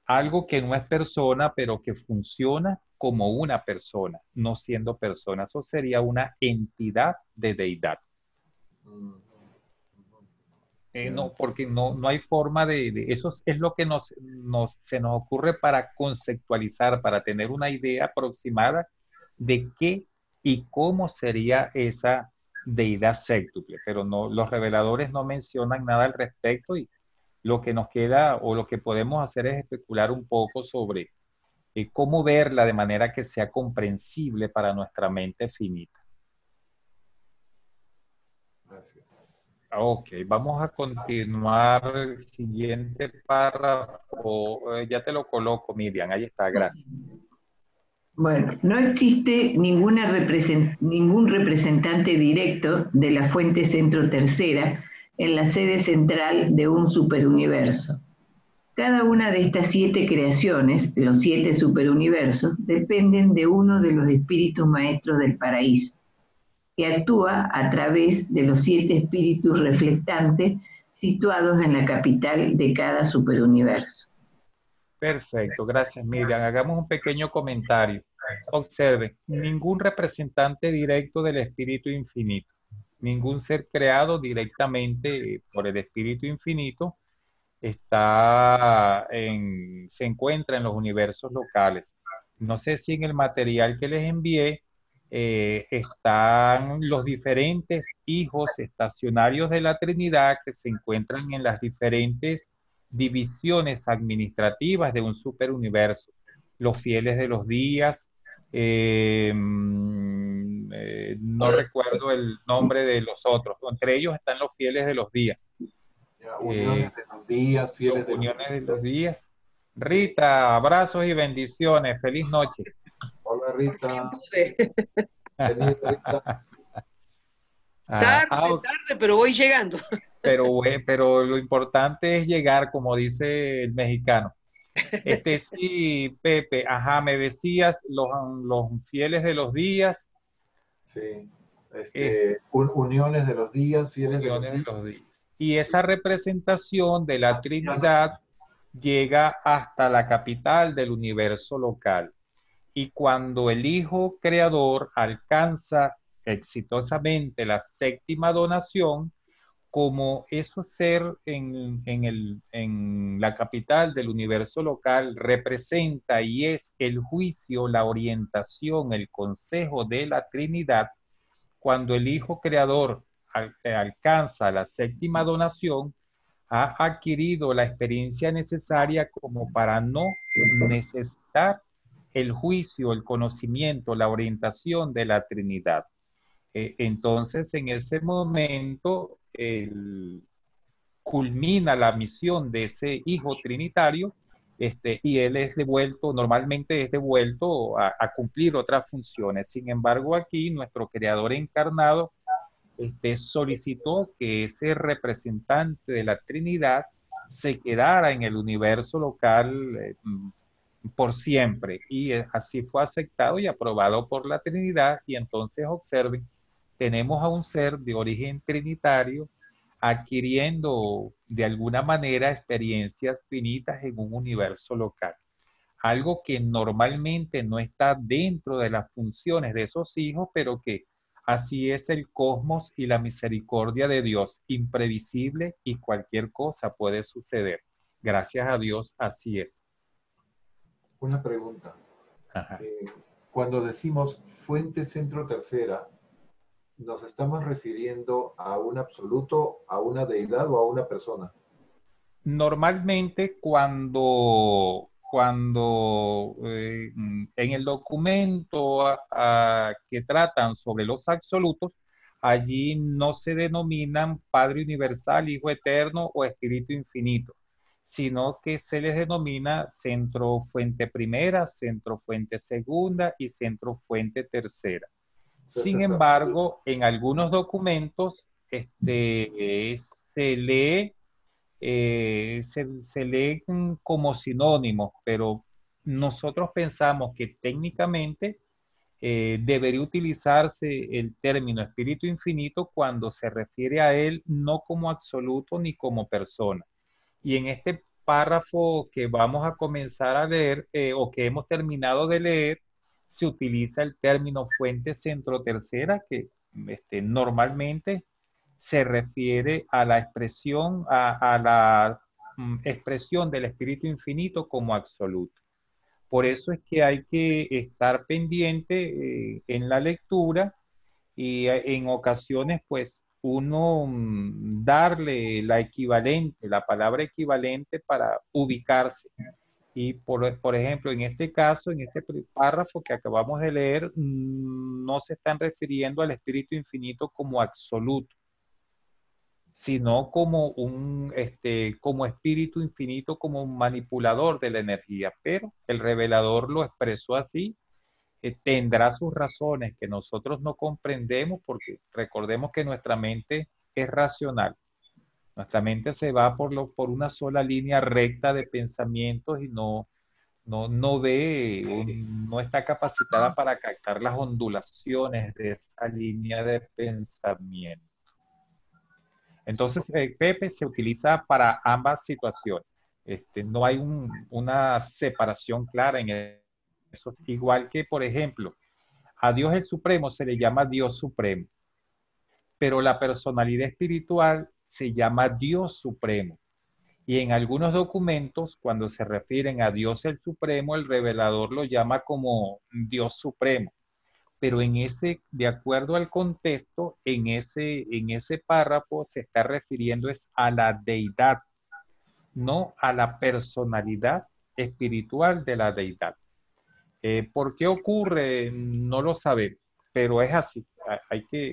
Algo que no es persona, pero que funciona como una persona, no siendo persona. Eso sería una entidad de deidad. No, porque no hay forma eso es lo que se nos ocurre para conceptualizar, para tener una idea aproximada de qué y cómo sería esa deidad séctuple, pero no, los reveladores no mencionan nada al respecto y lo que nos queda o lo que podemos hacer es especular un poco sobre cómo verla de manera que sea comprensible para nuestra mente finita. Gracias. Ok, vamos a continuar el siguiente párrafo. Ya te lo coloco, Miriam. Ahí está, gracias. Bueno, no existe ningún representante directo de la fuente centro tercera en la sede central de un superuniverso. Cada una de estas 7 creaciones, los 7 superuniversos, dependen de uno de los espíritus maestros del paraíso, que actúa a través de los 7 espíritus reflectantes situados en la capital de cada superuniverso. Perfecto, gracias, Miriam. Hagamos un pequeño comentario. Observen, ningún representante directo del Espíritu Infinito, ningún ser creado directamente por el Espíritu Infinito se encuentra en los universos locales. No sé si en el material que les envié están los diferentes hijos estacionarios de la Trinidad que se encuentran en las diferentes divisiones administrativas de un superuniverso. Los fieles de los días, no recuerdo el nombre de los otros. Entre ellos están los fieles de los días. Ya, uniones de los días, fieles de los Uniones de los días. días. Sí. Rita, abrazos y bendiciones. Feliz noche. Hola Rita. Pude. Feliz Rita. Tarde, pero voy llegando. Pero lo importante es llegar, como dice el mexicano. Sí, Pepe, ajá, me decías los fieles de los días, Sí. eh, Uniones de los días, fieles de los uniones días. de los días. Y esa representación de la Trinidad llega hasta la capital del universo local. Y cuando el Hijo Creador alcanza exitosamente la séptima donación, como eso ser en la capital del universo local representa y es el juicio, la orientación, el consejo de la Trinidad, cuando el Hijo Creador alcanza la séptima donación, ha adquirido la experiencia necesaria como para no necesitar el juicio, el conocimiento, la orientación de la Trinidad. Entonces, en ese momento, culmina la misión de ese hijo trinitario, y él es devuelto, normalmente es devuelto a cumplir otras funciones. Sin embargo, aquí nuestro creador encarnado solicitó que ese representante de la Trinidad se quedara en el universo local por siempre. Y así fue aceptado y aprobado por la Trinidad. Y entonces observen, tenemos a un ser de origen trinitario adquiriendo de alguna manera experiencias finitas en un universo local. Algo que normalmente no está dentro de las funciones de esos hijos, pero que así es el cosmos y la misericordia de Dios, imprevisible y cualquier cosa puede suceder. Gracias a Dios, así es. Una pregunta. Ajá. Cuando decimos fuente centro tercera, ¿nos estamos refiriendo a un absoluto, a una deidad o a una persona? Normalmente cuando en el documento que tratan sobre los absolutos, allí no se denominan Padre Universal, Hijo Eterno o Espíritu Infinito, sino que se les denomina centro fuente primera, centro fuente segunda y centro fuente tercera. Sin embargo, en algunos documentos se lee se leen como sinónimos, pero nosotros pensamos que técnicamente debería utilizarse el término espíritu infinito cuando se refiere a él no como absoluto ni como persona. Y en este párrafo que vamos a comenzar a leer o que hemos terminado de leer, se utiliza el término fuente centro tercera que normalmente se refiere a la expresión, a la expresión del Espíritu Infinito como absoluto. Por eso es que hay que estar pendiente en la lectura y en ocasiones, pues, uno darle la equivalente, la palabra equivalente para ubicarse. Y por ejemplo, en este caso, en este párrafo que acabamos de leer, no se están refiriendo al Espíritu Infinito como absoluto, sino como espíritu infinito, como un manipulador de la energía. Pero el revelador lo expresó así, tendrá sus razones que nosotros no comprendemos, porque recordemos que nuestra mente es racional. Nuestra mente se va por una sola línea recta de pensamientos y no está capacitada para captar las ondulaciones de esa línea de pensamiento. Entonces, Pepe se utiliza para ambas situaciones. No hay una separación clara en eso. Igual que, por ejemplo, a Dios el Supremo se le llama Dios Supremo, pero la personalidad espiritual se llama Dios Supremo. Y en algunos documentos, cuando se refieren a Dios el Supremo, el revelador lo llama como Dios Supremo. Pero de acuerdo al contexto, en ese párrafo se está refiriendo es a la deidad, no a la personalidad espiritual de la deidad. ¿Por qué ocurre? No lo sabemos. pero es así.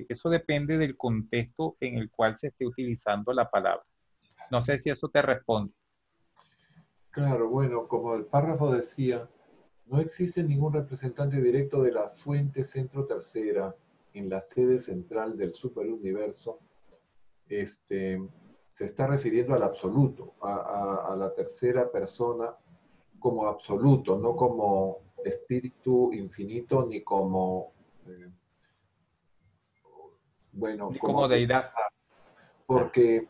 Eso depende del contexto en el cual se esté utilizando la palabra. No sé si eso te responde. Claro, bueno, como el párrafo decía, no existe ningún representante directo de la fuente centro tercera en la sede central del superuniverso. Se está refiriendo al absoluto, a la tercera persona como absoluto, no como espíritu infinito ni como, eh, bueno, Y como como de, deidad. porque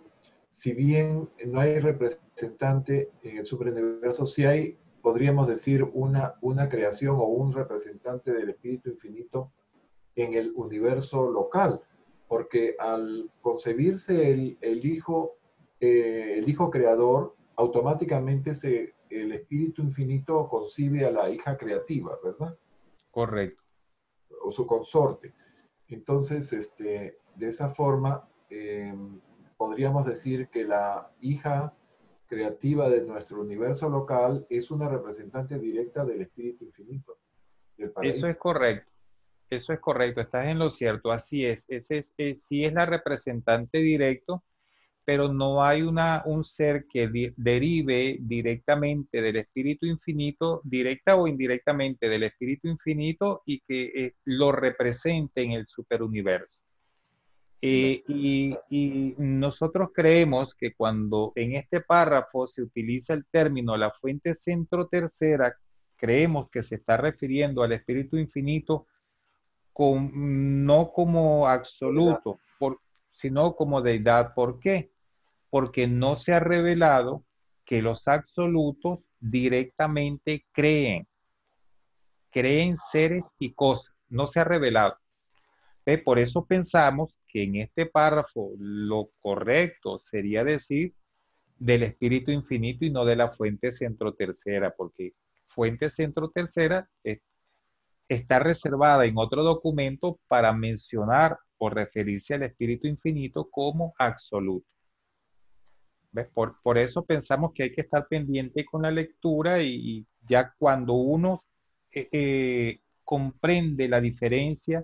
si bien no hay representante en el superuniverso, sí hay, podríamos decir, una creación o un representante del espíritu infinito en el universo local, porque al concebirse el hijo creador, automáticamente el espíritu infinito concibe a la hija creativa, ¿verdad? Correcto. O su consorte. Entonces, de esa forma, podríamos decir que la hija creativa de nuestro universo local es una representante directa del espíritu infinito, del Eso es paraíso. correcto. Eso es correcto. Estás en lo cierto. Así es. Sí es la representante directo, pero no hay un ser que derive directamente del espíritu infinito, directa o indirectamente del espíritu infinito y que lo represente en el superuniverso. Y nosotros creemos que cuando en este párrafo se utiliza el término la fuente centro tercera, creemos que se está refiriendo al espíritu infinito no como absoluto, sino como deidad. ¿Por qué? Porque no se ha revelado que los absolutos directamente creen seres y cosas. No se ha revelado. Por eso pensamos que en este párrafo lo correcto sería decir del espíritu infinito y no de la fuente centro tercera, porque fuente centro tercera está reservada en otro documento para mencionar o referirse al espíritu infinito como absoluto. ¿Ves? Por eso pensamos que hay que estar pendiente con la lectura y ya cuando uno comprende la diferencia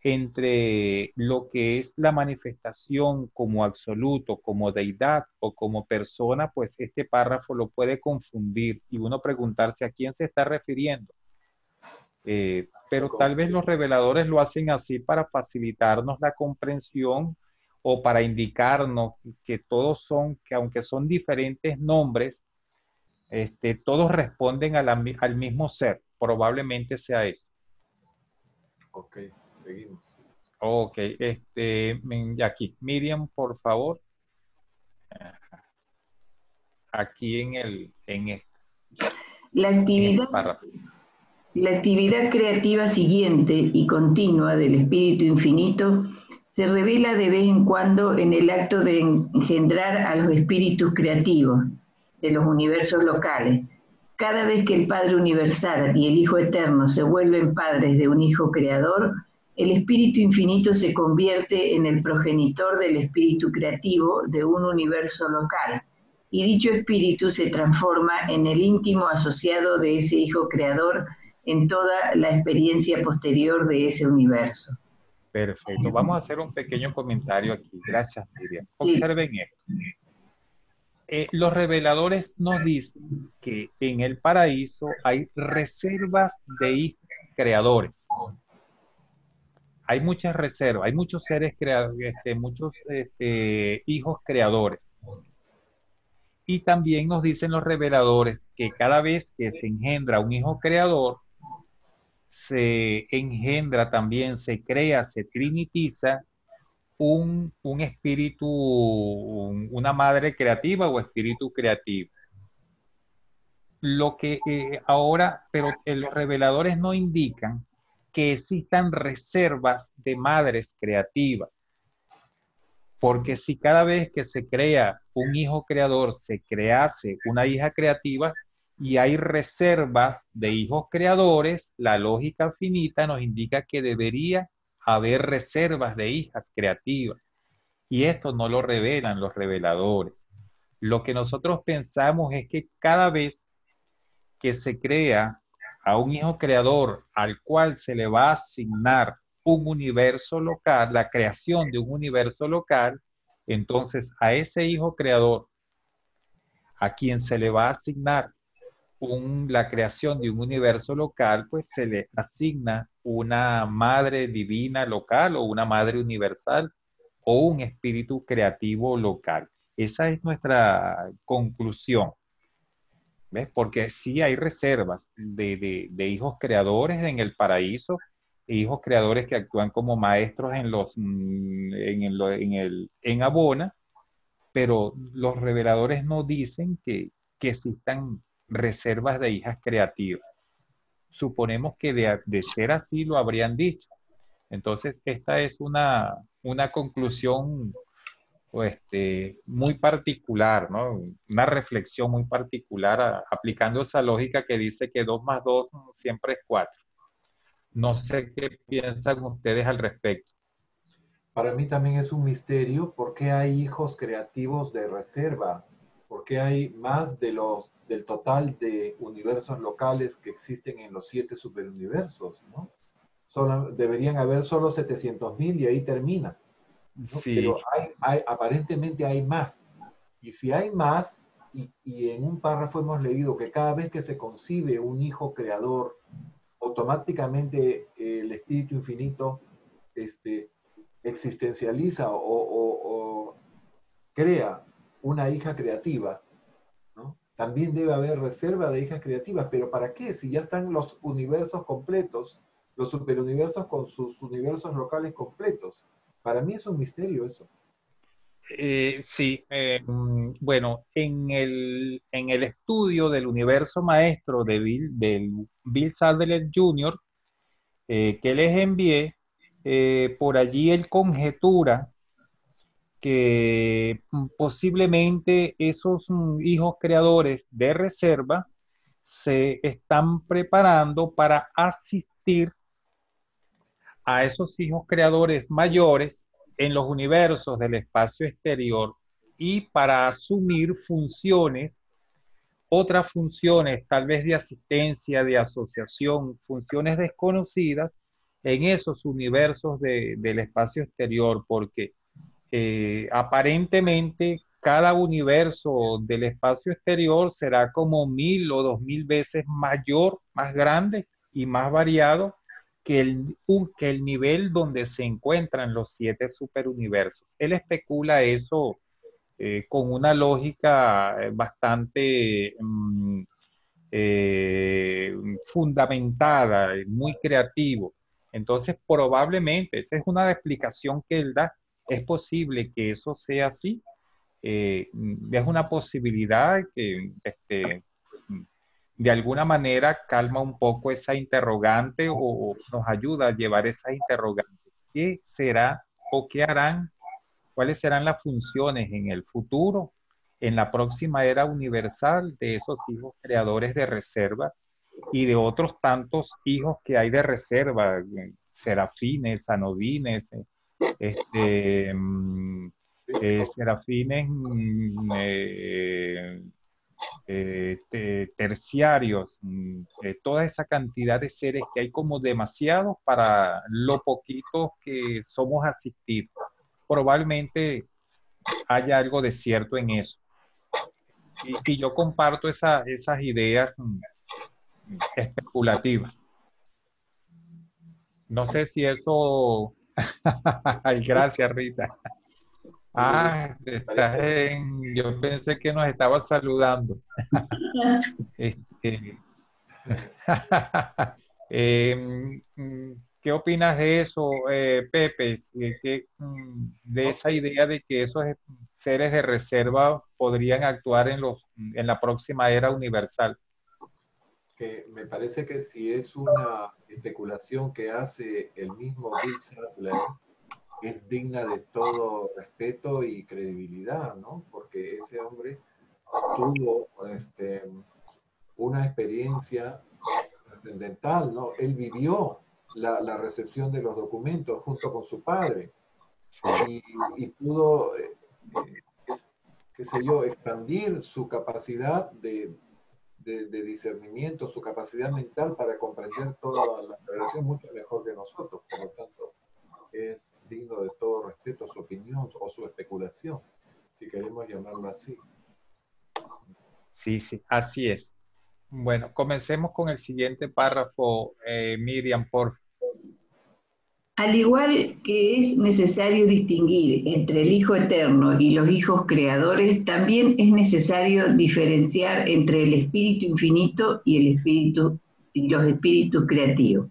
entre lo que es la manifestación como absoluto, como deidad o como persona, pues este párrafo lo puede confundir y uno preguntarse a quién se está refiriendo. Pero tal vez los reveladores lo hacen así para facilitarnos la comprensión o para indicarnos que todos son, que aunque son diferentes nombres, todos responden al mismo ser. Probablemente sea eso. Ok, seguimos. Ok, aquí, Miriam, por favor, aquí La en actividad, este párrafo. la actividad creativa siguiente y continua del espíritu infinito se revela de vez en cuando en el acto de engendrar a los espíritus creativos de los universos locales. Cada vez que el Padre Universal y el Hijo Eterno se vuelven padres de un Hijo Creador, el Espíritu Infinito se convierte en el progenitor del espíritu creativo de un universo local, y dicho espíritu se transforma en el íntimo asociado de ese Hijo Creador en toda la experiencia posterior de ese universo. Perfecto. Vamos a hacer un pequeño comentario aquí. Gracias, Miriam. Sí, Observen esto. Los reveladores nos dicen que en el paraíso hay reservas de hijos creadores. Hay muchas reservas, hay muchos seres creados, muchos hijos creadores. Y también nos dicen los reveladores que cada vez que se engendra un hijo creador, se engendra también, se crea, se trinitiza un espíritu, una madre creativa o espíritu creativo. Lo que ahora, pero los reveladores no indican que existan reservas de madres creativas, porque si cada vez que se crea un hijo creador se crease una hija creativa y hay reservas de hijos creadores, la lógica finita nos indica que debería haber reservas de hijas creativas. Y esto no lo revelan los reveladores. Lo que nosotros pensamos es que cada vez que se crea a un hijo creador al cual se le va a asignar un universo local, la creación de un universo local, entonces a ese hijo creador a quien se le va a asignar la creación de un universo local, pues se le asigna una madre divina local o una madre universal o un espíritu creativo local. Esa es nuestra conclusión. ¿Ves? Porque sí hay reservas de hijos creadores en el paraíso, e hijos creadores que actúan como maestros en Abona, pero los reveladores no dicen que existan reservas de hijas creativas. Suponemos que de ser así lo habrían dicho. Entonces, esta es una conclusión muy particular, ¿no? Una reflexión muy particular aplicando esa lógica que dice que 2 más 2 siempre es 4. No sé qué piensan ustedes al respecto. Para mí también es un misterio por qué hay hijos creativos de reserva, por qué hay más del total de universos locales que existen en los 7 superuniversos, ¿no? Deberían haber solo 700.000 y ahí termina, ¿no? Sí, Pero aparentemente hay más. Y si hay más, y en un párrafo hemos leído que cada vez que se concibe un hijo creador, automáticamente el espíritu infinito existencializa o crea una hija creativa, ¿no? También debe haber reserva de hijas creativas, pero ¿para qué? Si ya están los universos completos, los superuniversos con sus universos locales completos. Para mí es un misterio eso. sí. Bueno, en el estudio del universo maestro del Bill Sadler Jr., que les envié, por allí él conjetura que posiblemente esos hijos creadores de reserva se están preparando para asistir a esos hijos creadores mayores en los universos del espacio exterior y para asumir funciones, otras funciones tal vez de asistencia, de asociación, funciones desconocidas en esos universos del espacio exterior, porque aparentemente cada universo del espacio exterior será como 1000 o 2000 veces mayor, más grande y más variado que el nivel donde se encuentran los 7 superuniversos. Él especula eso con una lógica bastante fundamentada, muy creativo. Entonces, probablemente, esa es una explicación que él da. Es posible que eso sea así. Es una posibilidad que de alguna manera calma un poco esa interrogante o nos ayuda a llevar esa interrogante. ¿Qué será o qué harán? ¿Cuáles serán las funciones en el futuro, en la próxima era universal de esos hijos creadores de reserva y de otros tantos hijos que hay de reserva, serafines, anodines, este, mm, serafines terciarios, toda esa cantidad de seres que hay como demasiados para lo poquito que somos asistidos. Probablemente haya algo de cierto en eso. Y yo comparto esas ideas especulativas. No sé si eso... Ay, gracias, Rita. Ah, yo pensé que nos estaba saludando. Este, ¿Qué opinas de eso, Pepe? De esa idea de que esos seres de reserva podrían actuar en la próxima era universal. Que me parece que si es una especulación que hace el mismo Bill Sadler, es digna de todo respeto y credibilidad, ¿no? Porque ese hombre tuvo una experiencia trascendental, ¿no? Él vivió la recepción de los documentos junto con su padre y pudo, qué sé yo, expandir su capacidad de de discernimiento, su capacidad mental para comprender toda la revelación mucho mejor que nosotros. Por lo tanto, es digno de todo respeto su opinión o su especulación, si queremos llamarlo así. Sí, sí, así es. Bueno, comencemos con el siguiente párrafo, Miriam, por favor. Al igual que es necesario distinguir entre el Hijo Eterno y los hijos creadores, también es necesario diferenciar entre el Espíritu Infinito y los espíritus creativos.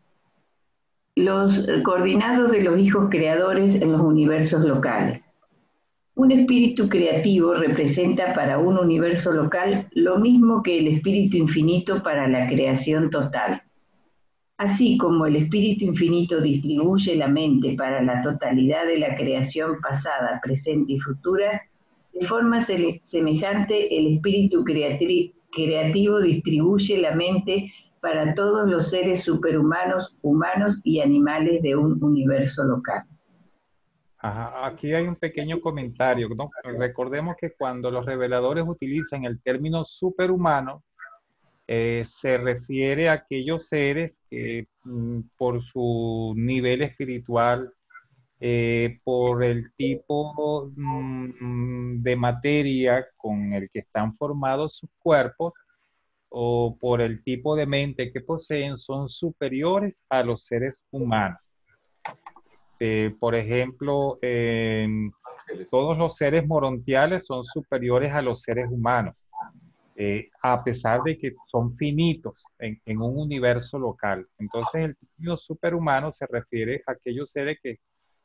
Los coordinados de los hijos creadores en los universos locales. Un espíritu creativo representa para un universo local lo mismo que el espíritu infinito para la creación total. Así como el espíritu infinito distribuye la mente para la totalidad de la creación pasada, presente y futura, de forma semejante el espíritu creativo distribuye la mente para todos los seres superhumanos, humanos y animales de un universo local. Ajá, aquí hay un pequeño comentario, ¿no? Recordemos que cuando los reveladores utilizan el término superhumano, se refiere a aquellos seres que por su nivel espiritual, por el tipo de materia con el que están formados sus cuerpos o por el tipo de mente que poseen, son superiores a los seres humanos. Por ejemplo, todos los seres morontiales son superiores a los seres humanos, a pesar de que son finitos en un universo local. Entonces, el término superhumano se refiere a aquellos seres que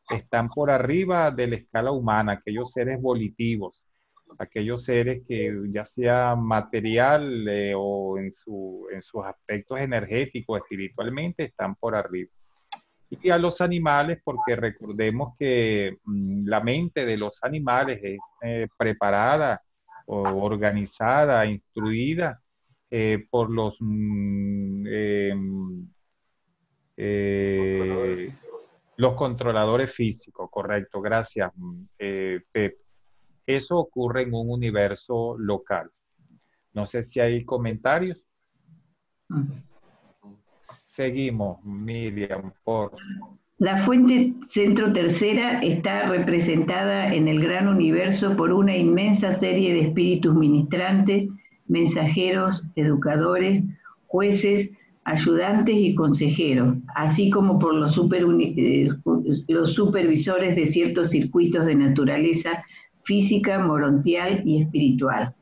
están por arriba de la escala humana, aquellos seres volitivos, aquellos seres que ya sea material o en sus aspectos energéticos, espiritualmente, están por arriba. Y a los animales, porque recordemos que la mente de los animales es preparada, o organizada, instruida por Controladores eh, físicos. los controladores físicos, correcto, gracias, Pep. Eso ocurre en un universo local. No sé si hay comentarios. Seguimos, Miriam, por... La fuente centro tercera está representada en el gran universo por una inmensa serie de espíritus ministrantes, mensajeros, educadores, jueces, ayudantes y consejeros, así como por los supervisores de ciertos circuitos de naturaleza física, morontial y espiritual.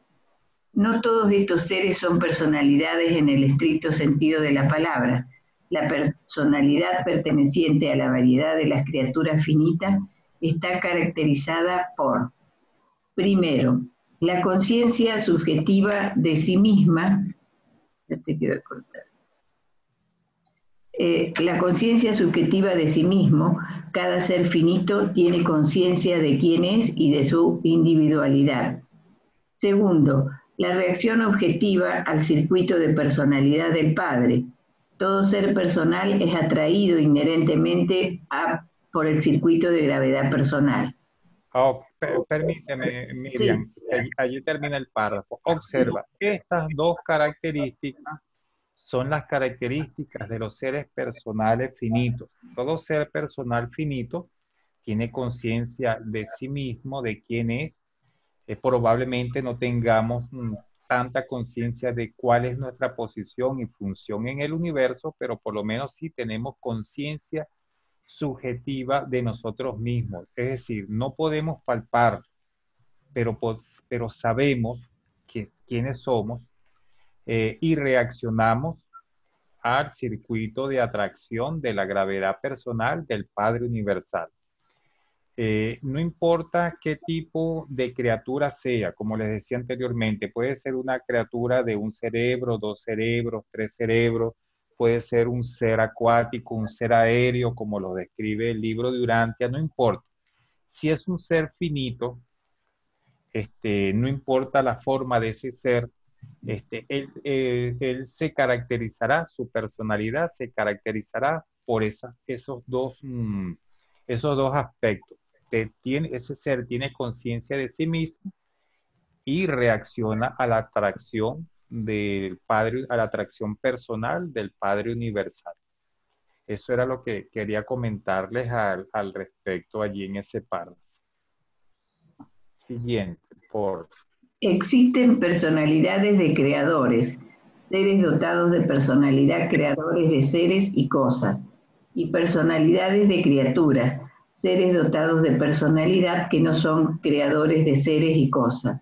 No todos estos seres son personalidades en el estricto sentido de la palabra. La personalidad perteneciente a la variedad de las criaturas finitas está caracterizada por, primero, la conciencia subjetiva de sí misma. La conciencia subjetiva de sí mismo, cada ser finito tiene conciencia de quién es y de su individualidad. Segundo, la reacción objetiva al circuito de personalidad del Padre. Todo ser personal es atraído inherentemente por el circuito de gravedad personal. Oh, permíteme, Sí. Miriam, allí termina el párrafo. Observa, estas dos características son las características de los seres personales finitos. Todo ser personal finito tiene conciencia de sí mismo, de quién es. Probablemente no tengamos tanta conciencia de cuál es nuestra posición y función en el universo, pero por lo menos sí tenemos conciencia subjetiva de nosotros mismos. Es decir, no podemos palpar, pero sabemos quiénes somos y reaccionamos al circuito de atracción de la gravedad personal del Padre Universal. No importa qué tipo de criatura sea, como les decía anteriormente, puede ser una criatura de un cerebro, dos cerebros, tres cerebros, puede ser un ser acuático, un ser aéreo, como lo describe el libro de Urantia, no importa. Si es un ser finito, no importa la forma de ese ser, él se caracterizará, su personalidad se caracterizará por esos dos aspectos. Ese ser tiene conciencia de sí mismo y reacciona a la atracción del Padre, a la atracción personal del Padre Universal. Eso era lo que quería comentarles al respecto allí en ese párrafo. Siguiente, por Existen personalidades de creadores, seres dotados de personalidad, creadores de seres y cosas, y personalidades de criaturas, seres dotados de personalidad que no son creadores de seres y cosas.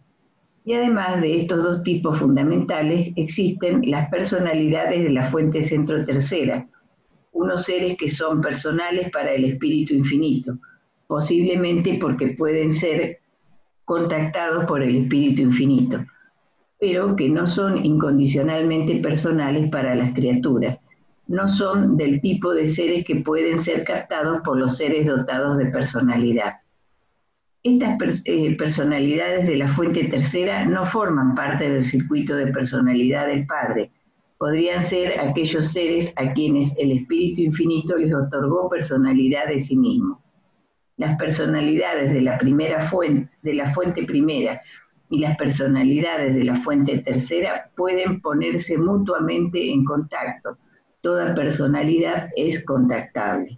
Y además de estos dos tipos fundamentales, existen las personalidades de la fuente centro tercera, unos seres que son personales para el espíritu infinito, posiblemente porque pueden ser contactados por el espíritu infinito, pero que no son incondicionalmente personales para las criaturas. No son del tipo de seres que pueden ser captados por los seres dotados de personalidad. Estas personalidades de la fuente tercera no forman parte del circuito de personalidad del Padre. Podrían ser aquellos seres a quienes el Espíritu Infinito les otorgó personalidad de sí mismo. Las personalidades de la fuente primera y las personalidades de la fuente tercera pueden ponerse mutuamente en contacto. Toda personalidad es contactable.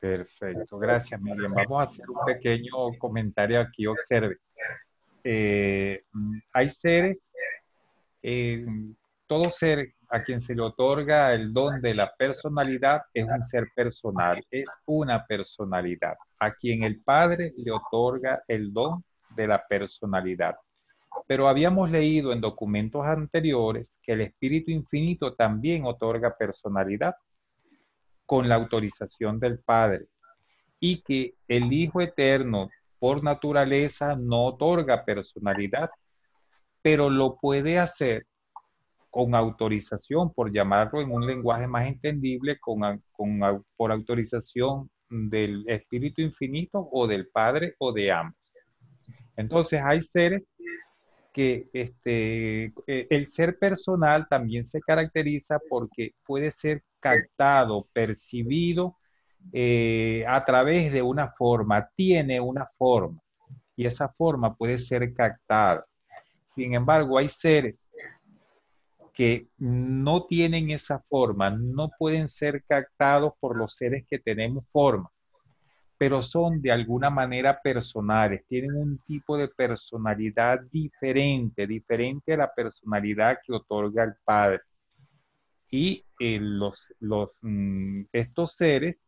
Perfecto, gracias Miriam. Vamos a hacer un pequeño comentario aquí, observe. Hay seres, eh, todo ser a quien se le otorga el don de la personalidad es un ser personal, es una personalidad. A quien el Padre le otorga el don de la personalidad. Pero habíamos leído en documentos anteriores que el Espíritu Infinito también otorga personalidad con la autorización del Padre y que el Hijo Eterno por naturaleza no otorga personalidad, pero lo puede hacer con autorización, por llamarlo en un lenguaje más entendible, por autorización del Espíritu Infinito o del Padre o de ambos. Entonces hay seres que el ser personal también se caracteriza porque puede ser captado, percibido a través de una forma, tiene una forma y esa forma puede ser captada. Sin embargo, hay seres que no tienen esa forma, no pueden ser captados por los seres que tenemos forma, pero son de alguna manera personales, tienen un tipo de personalidad diferente, diferente a la personalidad que otorga el Padre. Y estos seres,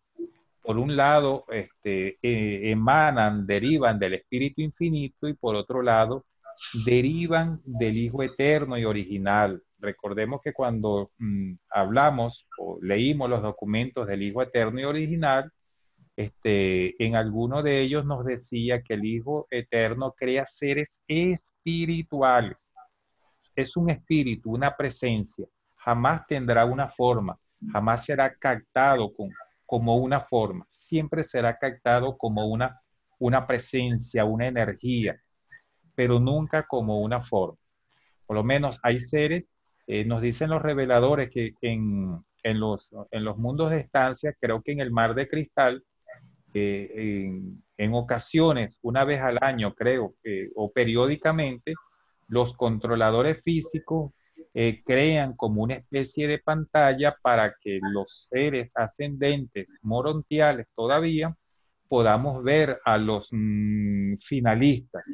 por un lado, emanan, derivan del Espíritu Infinito y por otro lado, derivan del Hijo Eterno y original. Recordemos que cuando hablamos o leímos los documentos del Hijo Eterno y original, en alguno de ellos nos decía que el Hijo Eterno crea seres espirituales. Es un espíritu, una presencia. Jamás tendrá una forma, jamás será captado como una forma. Siempre será captado como una presencia, una energía, pero nunca como una forma. Por lo menos hay seres, nos dicen los reveladores que en los mundos de estancia, creo que en el mar de cristal, en ocasiones, una vez al año, creo, o periódicamente, los controladores físicos crean como una especie de pantalla para que los seres ascendentes morontiales todavía podamos ver a los finalistas.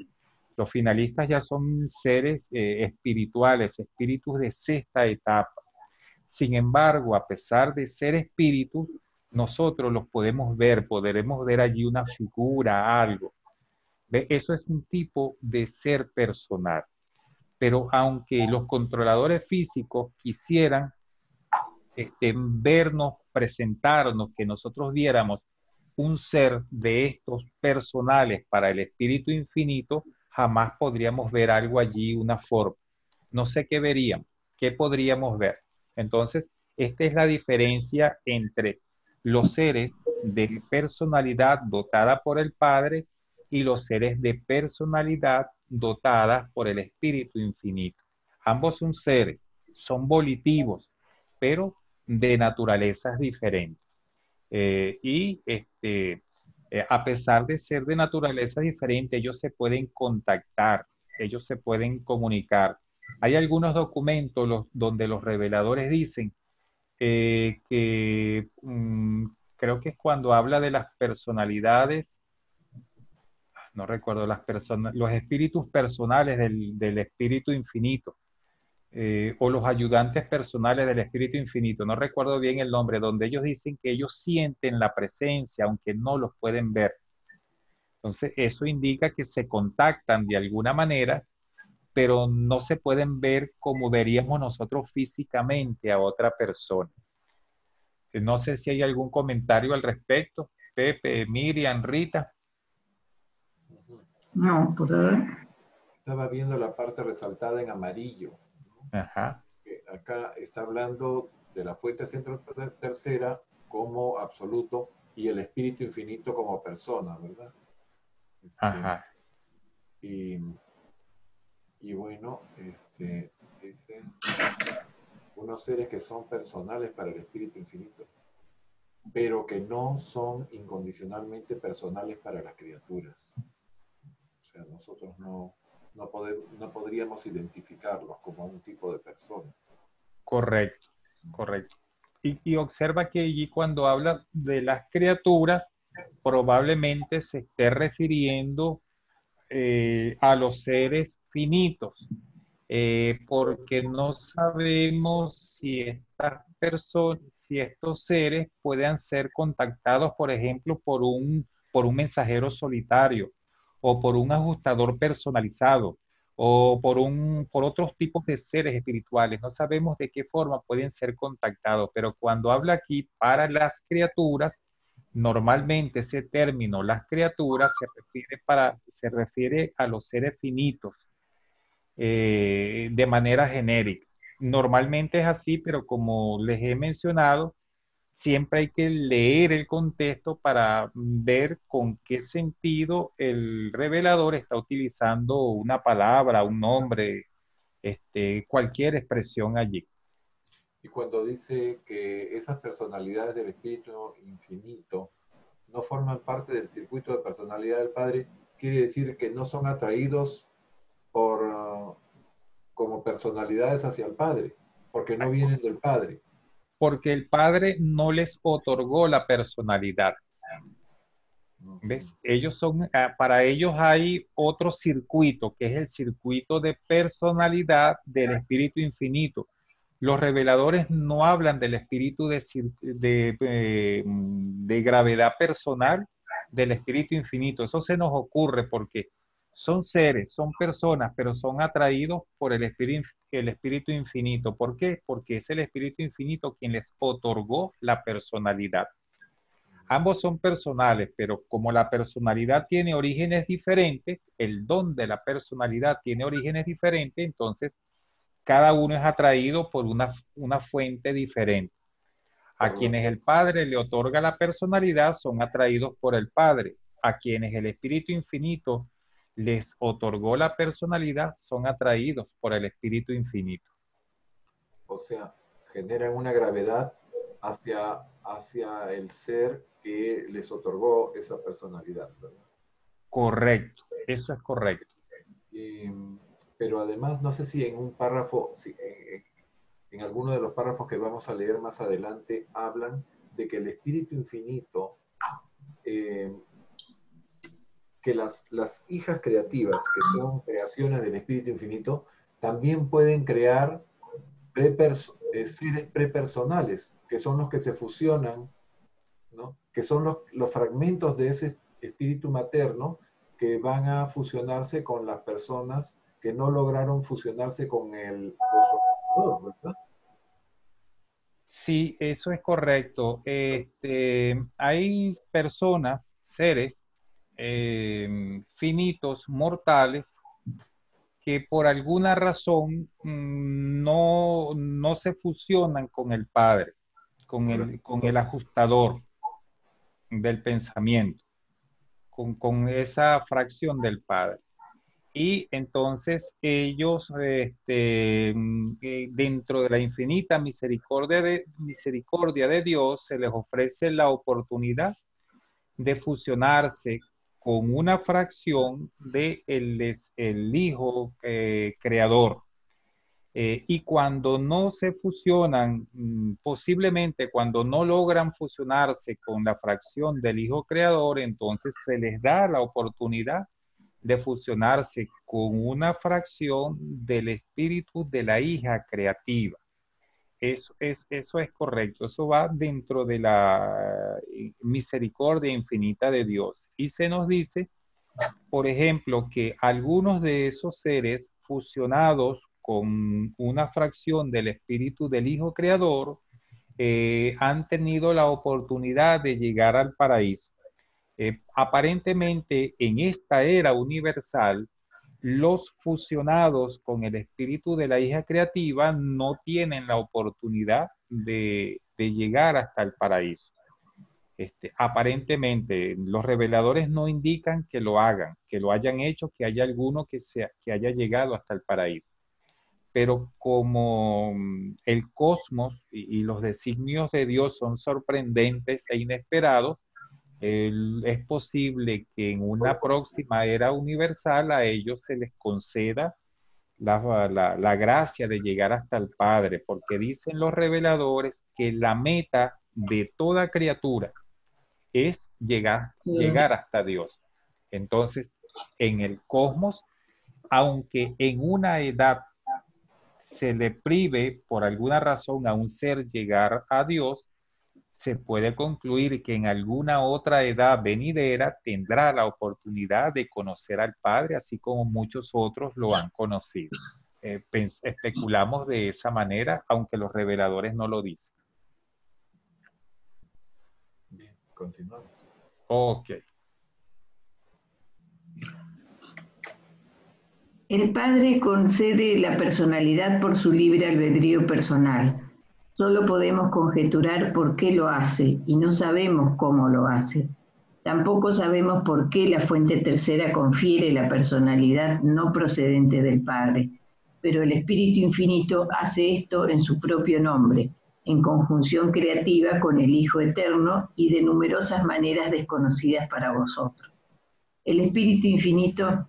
Los finalistas ya son seres espirituales, espíritus de sexta etapa. Sin embargo, a pesar de ser espíritus, nosotros los podemos ver, podremos ver allí una figura, algo. ¿Ve? Eso es un tipo de ser personal. Pero aunque los controladores físicos quisieran vernos, presentarnos, que nosotros viéramos un ser de estos personales para el espíritu infinito, jamás podríamos ver algo allí, una forma. No sé qué veríamos, qué podríamos ver. Entonces, esta es la diferencia entre los seres de personalidad dotada por el Padre y los seres de personalidad dotada por el Espíritu Infinito. Ambos son seres, son volitivos, pero de naturalezas diferentes. A pesar de ser de naturaleza diferente, ellos se pueden contactar, ellos se pueden comunicar. Hay algunos documentos donde los reveladores dicen que creo que es cuando habla de las personalidades, no recuerdo, los espíritus personales del espíritu infinito, o los ayudantes personales del espíritu infinito, no recuerdo bien el nombre, donde ellos dicen que ellos sienten la presencia, aunque no los pueden ver. Entonces, eso indica que se contactan de alguna manera, pero no se pueden ver como veríamos nosotros físicamente a otra persona. No sé si hay algún comentario al respecto. Pepe, Miriam, Rita. Ujú. No, por ahora. Estaba viendo la parte resaltada en amarillo, ¿no? Ajá, Que acá está hablando de la fuente centro tercera como absoluto y el espíritu infinito como persona, ¿verdad? Este, ajá. y, y bueno, dice unos seres que son personales para el espíritu infinito, pero que no son incondicionalmente personales para las criaturas. O sea, nosotros no podríamos identificarlos como un tipo de persona. Correcto, correcto. Y observa que allí cuando habla de las criaturas, probablemente se esté refiriendo a los seres finitos, porque no sabemos si estas personas, si estos seres puedan ser contactados, por ejemplo, por un mensajero solitario o por un ajustador personalizado o por otros tipos de seres espirituales. No sabemos de qué forma pueden ser contactados, pero cuando habla aquí para las criaturas, normalmente ese término, las criaturas, se refiere a los seres finitos, de manera genérica. Normalmente es así, pero como les he mencionado, siempre hay que leer el contexto para ver con qué sentido el revelador está utilizando una palabra, un nombre, cualquier expresión allí. Y cuando dice que esas personalidades del espíritu infinito no forman parte del circuito de personalidad del Padre, quiere decir que no son atraídos como personalidades hacia el Padre, porque no vienen del Padre. Porque el Padre no les otorgó la personalidad. Ujú. ¿Ves? Para ellos hay otro circuito, que es el circuito de personalidad del Espíritu Infinito. Los reveladores no hablan del espíritu de gravedad personal del Espíritu Infinito. Eso se nos ocurre porque son seres, son personas, pero son atraídos por el Espíritu Infinito. ¿Por qué? Porque es el Espíritu Infinito quien les otorgó la personalidad. Ambos son personales, pero como la personalidad tiene orígenes diferentes, el don de la personalidad tiene orígenes diferentes, entonces cada uno es atraído por una fuente diferente. A Por quienes el Padre le otorga la personalidad son atraídos por el Padre. A quienes el Espíritu Infinito les otorgó la personalidad son atraídos por el Espíritu Infinito. O sea, generan una gravedad hacia el ser que les otorgó esa personalidad, ¿verdad? Correcto, eso es correcto. Y, pero además, no sé si en un párrafo, en alguno de los párrafos que vamos a leer más adelante, hablan de que el Espíritu Infinito, eh, que las hijas creativas, que son creaciones del Espíritu Infinito, también pueden crear seres prepersonales, que son los que se fusionan, ¿no? Que son los fragmentos de ese espíritu materno que van a fusionarse con las personas que no lograron fusionarse con su creador, ¿verdad? Sí, eso es correcto. Hay personas, seres finitos, mortales, que por alguna razón no se fusionan con el Padre, con el ajustador del pensamiento, con esa fracción del Padre. Y entonces ellos, dentro de la infinita misericordia de Dios, se les ofrece la oportunidad de fusionarse con una fracción de el Hijo creador. Y cuando no se fusionan, posiblemente cuando no logran fusionarse con la fracción del Hijo Creador, entonces se les da la oportunidad de fusionarse con una fracción del espíritu de la hija creativa. Eso es correcto, eso va dentro de la misericordia infinita de Dios. Y se nos dice, por ejemplo, que algunos de esos seres fusionados con una fracción del espíritu del Hijo Creador han tenido la oportunidad de llegar al paraíso. Aparentemente, en esta era universal, los fusionados con el espíritu de la hija creativa no tienen la oportunidad de llegar hasta el paraíso. Aparentemente, los reveladores no indican que lo hagan, que lo hayan hecho, que haya alguno que haya llegado hasta el paraíso. Pero como el cosmos y los designios de Dios son sorprendentes e inesperados, es posible que en una próxima era universal a ellos se les conceda la gracia de llegar hasta el Padre, porque dicen los reveladores que la meta de toda criatura es llegar hasta Dios. Entonces, en el cosmos, aunque en una edad se le prive por alguna razón a un ser llegar a Dios, se puede concluir que en alguna otra edad venidera tendrá la oportunidad de conocer al Padre, así como muchos otros lo han conocido. Especulamos de esa manera, aunque los reveladores no lo dicen. Bien, continuamos. Ok. El Padre concede la personalidad por su libre albedrío personal. Solo podemos conjeturar por qué lo hace y no sabemos cómo lo hace. Tampoco sabemos por qué la fuente tercera confiere la personalidad no procedente del Padre. Pero el Espíritu Infinito hace esto en su propio nombre, en conjunción creativa con el Hijo Eterno y de numerosas maneras desconocidas para vosotros. El Espíritu Infinito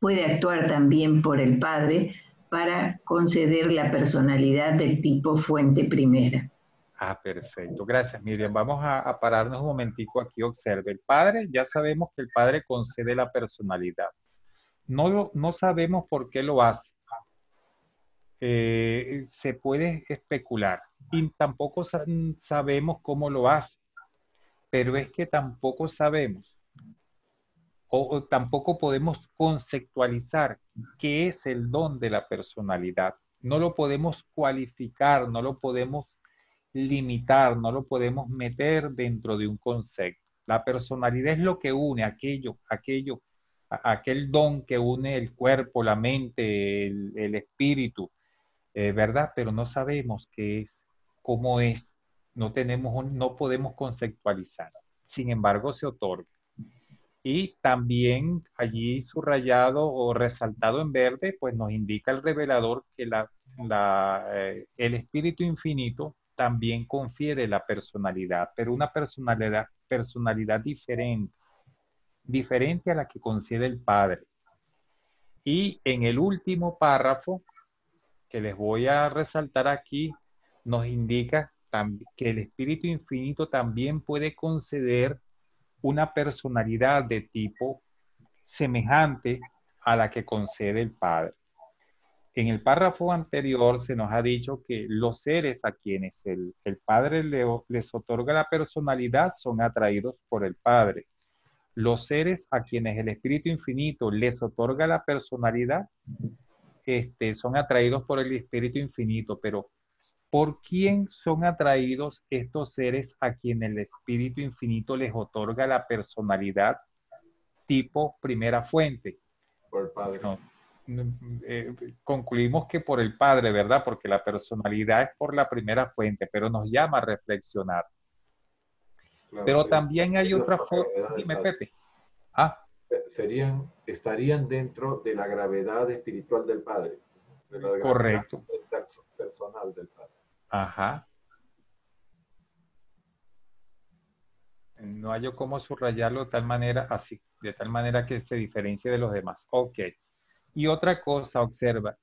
puede actuar también por el Padre para conceder la personalidad del tipo fuente primera. Perfecto. Gracias, Miriam. Vamos a pararnos un momentico aquí. Observe. El Padre, ya sabemos que el Padre concede la personalidad. No sabemos por qué lo hace. Se puede especular y tampoco sabemos cómo lo hace, pero es que tampoco sabemos o tampoco podemos conceptualizar qué es el don de la personalidad. No lo podemos cualificar, no lo podemos limitar, no lo podemos meter dentro de un concepto. La personalidad es lo que une aquel don que une el cuerpo, la mente, el espíritu, ¿verdad? Pero no sabemos qué es, cómo es, no podemos conceptualizar. Sin embargo, se otorga. Y también allí subrayado o resaltado en verde, pues nos indica el revelador que el Espíritu Infinito también confiere la personalidad, pero una personalidad diferente a la que concede el Padre. Y en el último párrafo que les voy a resaltar aquí, nos indica que el Espíritu Infinito también puede conceder una personalidad de tipo semejante a la que concede el Padre. En el párrafo anterior se nos ha dicho que los seres a quienes el Padre les otorga la personalidad son atraídos por el Padre. Los seres a quienes el Espíritu Infinito les otorga la personalidad son atraídos por el Espíritu Infinito, pero ¿por quién son atraídos estos seres a quienes el Espíritu Infinito les otorga la personalidad tipo primera fuente? Por el Padre. No, concluimos que por el Padre, ¿verdad? Porque la personalidad es por la primera fuente, pero nos llama a reflexionar. Claro, Pero sí. también hay otra forma. Dime, Pepe. Estarían dentro de la gravedad espiritual del Padre, de la gravedad Correcto. personal del Padre. Ajá. No hay cómo subrayarlo de tal manera así, de tal manera que se diferencie de los demás. Ok. Y otra cosa, observa,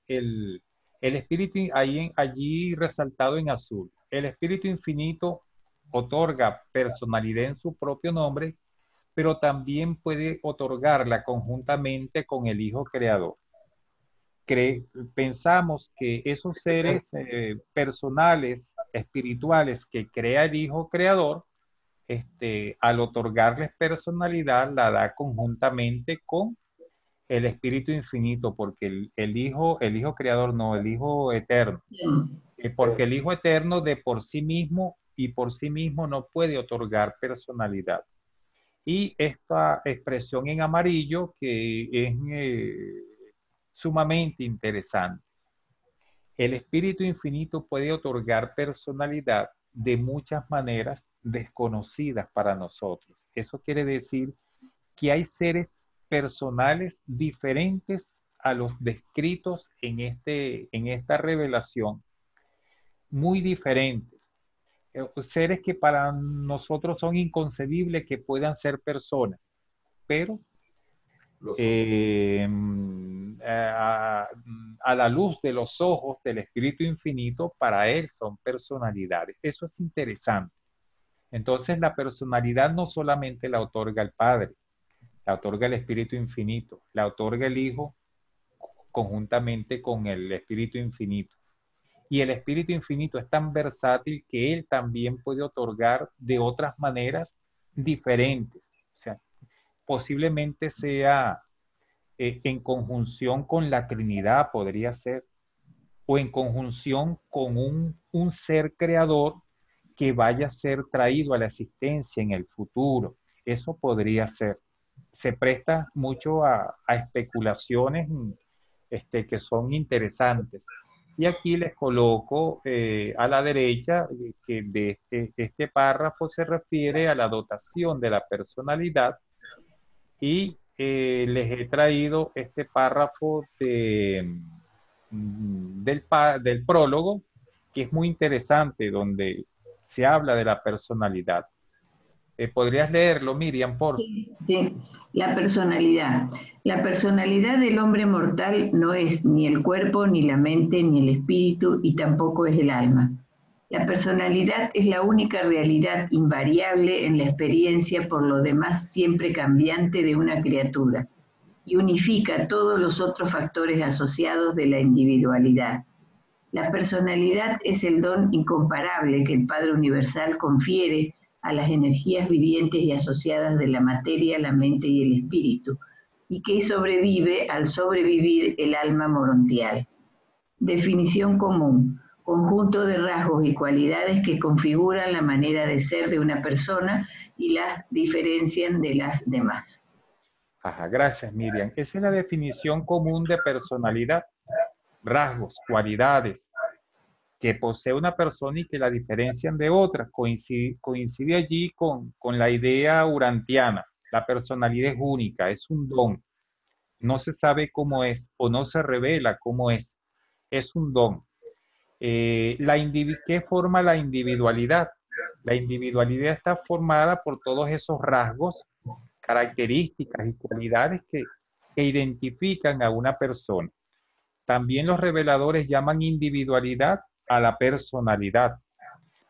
El espíritu, allí resaltado en azul, el espíritu infinito otorga personalidad en su propio nombre, pero también puede otorgarla conjuntamente con el Hijo Creador. Pensamos que esos seres personales, espirituales que crea el Hijo Creador, al otorgarles personalidad, la da conjuntamente con el Espíritu Infinito, porque el Hijo Creador no, el Hijo Eterno, porque el Hijo Eterno de por sí mismo y por sí mismo no puede otorgar personalidad. Y esta expresión en amarillo que es sumamente interesante. El Espíritu Infinito puede otorgar personalidad de muchas maneras desconocidas para nosotros. Eso quiere decir que hay seres personales diferentes a los descritos en esta revelación, muy diferentes. Seres que para nosotros son inconcebibles que puedan ser personas, pero a la luz de los ojos del Espíritu Infinito, para él son personalidades. Eso es interesante. Entonces la personalidad no solamente la otorga el Padre, la otorga el Espíritu Infinito, la otorga el Hijo conjuntamente con el Espíritu Infinito. Y el Espíritu Infinito es tan versátil que él también puede otorgar de otras maneras diferentes. O sea, posiblemente sea en conjunción con la Trinidad, podría ser, o en conjunción con un ser creador que vaya a ser traído a la existencia en el futuro. Eso podría ser. Se presta mucho a especulaciones que son interesantes. Y aquí les coloco a la derecha que de este párrafo se refiere a la dotación de la personalidad y les he traído este párrafo del prólogo, que es muy interesante, donde se habla de la personalidad. ¿Podrías leerlo, Miriam, por favor? Sí, sí, la personalidad. La personalidad del hombre mortal no es ni el cuerpo, ni la mente, ni el espíritu, y tampoco es el alma. La personalidad es la única realidad invariable en la experiencia, por lo demás siempre cambiante, de una criatura, y unifica todos los otros factores asociados de la individualidad. La personalidad es el don incomparable que el Padre Universal confiere a las energías vivientes y asociadas de la materia, la mente y el espíritu, y que sobrevive al sobrevivir el alma morontial. Definición común: conjunto de rasgos y cualidades que configuran la manera de ser de una persona y las diferencian de las demás. Ajá, gracias, Miriam. Esa es la definición común de personalidad: rasgos, cualidades que posee una persona y que la diferencian de otras. Coincide allí con la idea urantiana. La personalidad es única, es un don. No se sabe cómo es o no se revela cómo es. Es un don. ¿Qué forma la individualidad? La individualidad está formada por todos esos rasgos, características y cualidades que identifican a una persona. También los reveladores llaman individualidad a la personalidad,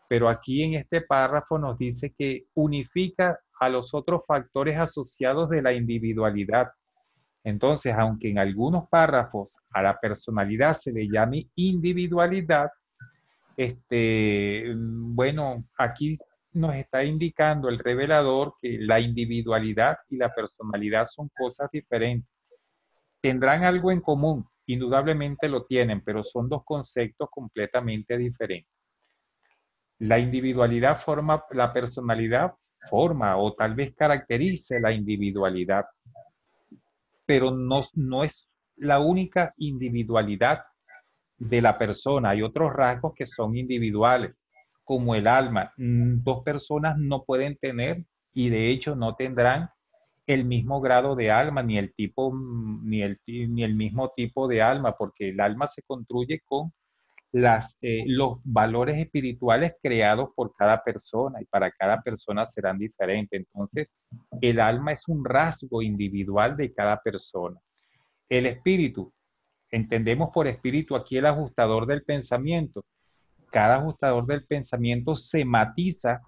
pero aquí en este párrafo nos dice que unifica a los otros factores asociados de la individualidad. Entonces, aunque en algunos párrafos a la personalidad se le llame individualidad, bueno, aquí nos está indicando el revelador que la individualidad y la personalidad son cosas diferentes. Tendrán algo en común, indudablemente lo tienen, pero son dos conceptos completamente diferentes. La individualidad la personalidad forma o tal vez caracterice la individualidad, pero no es la única individualidad de la persona. Hay otros rasgos que son individuales, como el alma. Dos personas no pueden tener y de hecho no tendrán el mismo grado de alma, ni el tipo, ni el mismo tipo de alma, porque el alma se construye con los valores espirituales creados por cada persona y para cada persona serán diferentes. Entonces, el alma es un rasgo individual de cada persona. El espíritu entendemos por espíritu aquí el ajustador del pensamiento. Cada ajustador del pensamiento se matiza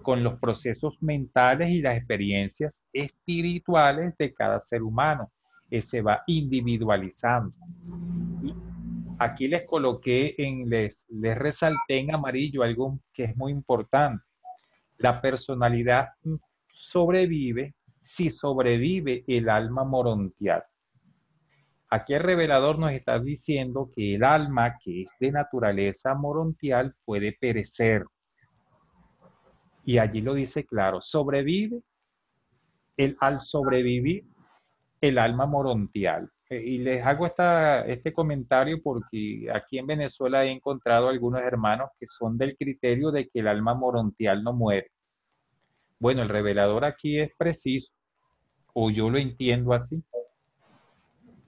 con los procesos mentales y las experiencias espirituales de cada ser humano, que se va individualizando. Y aquí les coloqué, les resalté en amarillo algo que es muy importante. La personalidad sobrevive si sobrevive el alma morontial. Aquí el revelador nos está diciendo que el alma que es de naturaleza morontial puede perecer. Y allí lo dice claro, sobrevive al sobrevivir el alma morontial. Y les hago este comentario porque aquí en Venezuela he encontrado algunos hermanos que son del criterio de que el alma morontial no muere. Bueno, el revelador aquí es preciso, o yo lo entiendo así.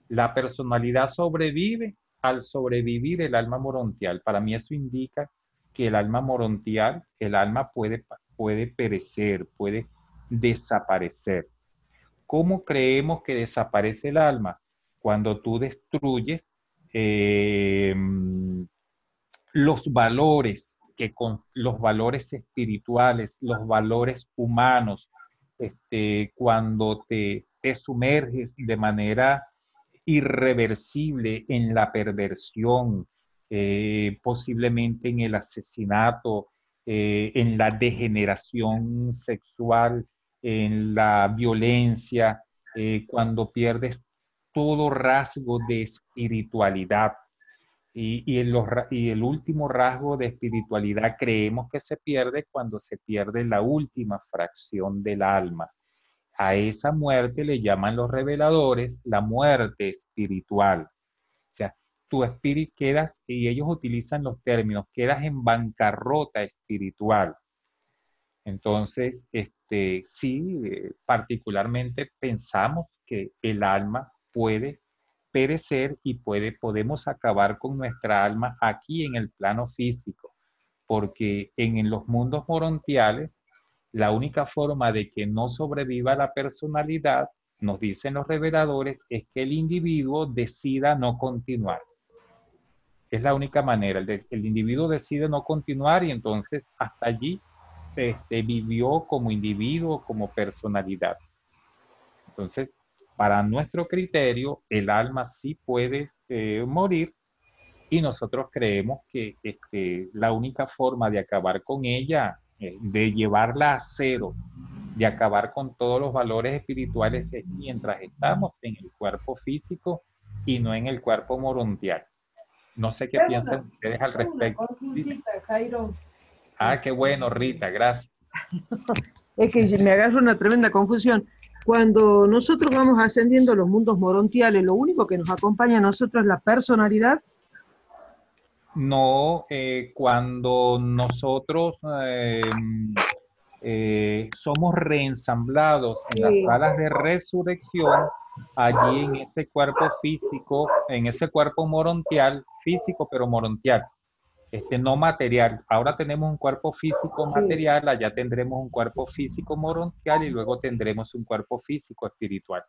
La personalidad sobrevive al sobrevivir el alma morontial. Para mí eso indica que el alma morontial, el alma puede perecer, puede desaparecer. ¿Cómo creemos que desaparece el alma? Cuando tú destruyes los valores, los valores espirituales, los valores humanos, cuando te sumerges de manera irreversible en la perversión, posiblemente en el asesinato, en la degeneración sexual, en la violencia, cuando pierdes todo rasgo de espiritualidad. Y el último rasgo de espiritualidad creemos que se pierde cuando se pierde la última fracción del alma. A esa muerte le llaman los reveladores la muerte espiritual. O sea, tu espíritu quedas, y ellos utilizan los términos, quedas en bancarrota espiritual. Entonces, sí, particularmente pensamos que el alma puede perecer y podemos acabar con nuestra alma aquí en el plano físico, porque en los mundos morontiales, la única forma de que no sobreviva la personalidad, nos dicen los reveladores, es que el individuo decida no continuar. Es la única manera, el individuo decide no continuar y entonces hasta allí vivió como individuo, como personalidad. Entonces, para nuestro criterio, el alma sí puede morir y nosotros creemos que la única forma de acabar con ella, de llevarla a cero, de acabar con todos los valores espirituales es mientras estamos en el cuerpo físico y no en el cuerpo morontial. No sé qué piensan ustedes al respecto. Jairo. Ah, qué bueno, Rita, gracias. Es que me agarra una tremenda confusión. Cuando nosotros vamos ascendiendo a los mundos morontiales, lo único que nos acompaña a nosotros es la personalidad. No, cuando nosotros somos reensamblados en las salas de resurrección, allí en ese cuerpo físico, en ese cuerpo morontial, físico pero morontial, no material. Ahora tenemos un cuerpo físico material, allá tendremos un cuerpo físico morontial y luego tendremos un cuerpo físico espiritual.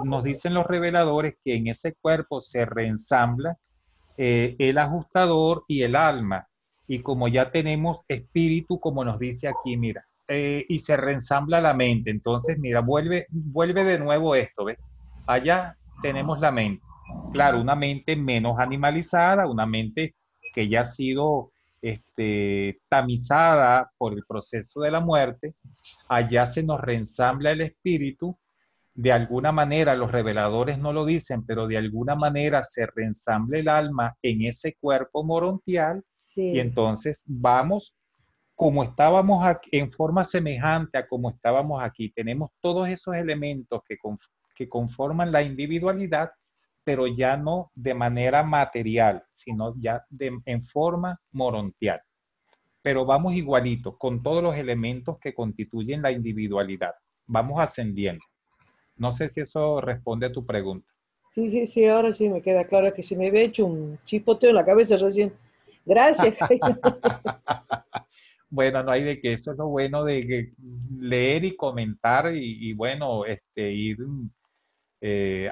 Nos dicen los reveladores que en ese cuerpo se reensambla el ajustador y el alma. Y como ya tenemos espíritu, como nos dice aquí, mira, y se reensambla la mente. Entonces, mira, vuelve de nuevo esto, ¿ves? Allá tenemos la mente. Claro, una mente menos animalizada, una mente que ya ha sido tamizada por el proceso de la muerte. Allá se nos reensambla el espíritu. De alguna manera, los reveladores no lo dicen, pero de alguna manera se reensambla el alma en ese cuerpo morontial y entonces vamos como estábamos aquí, en forma semejante a como estábamos aquí. Tenemos todos esos elementos que conforman la individualidad, pero ya no de manera material, sino ya en forma morontial. Pero vamos igualito, con todos los elementos que constituyen la individualidad. Vamos ascendiendo. No sé si eso responde a tu pregunta. Sí, ahora sí me queda claro que se me había hecho un chispoteo en la cabeza recién. Gracias, Jairo. Bueno, no hay de qué, eso es lo bueno de leer y comentar y bueno, ir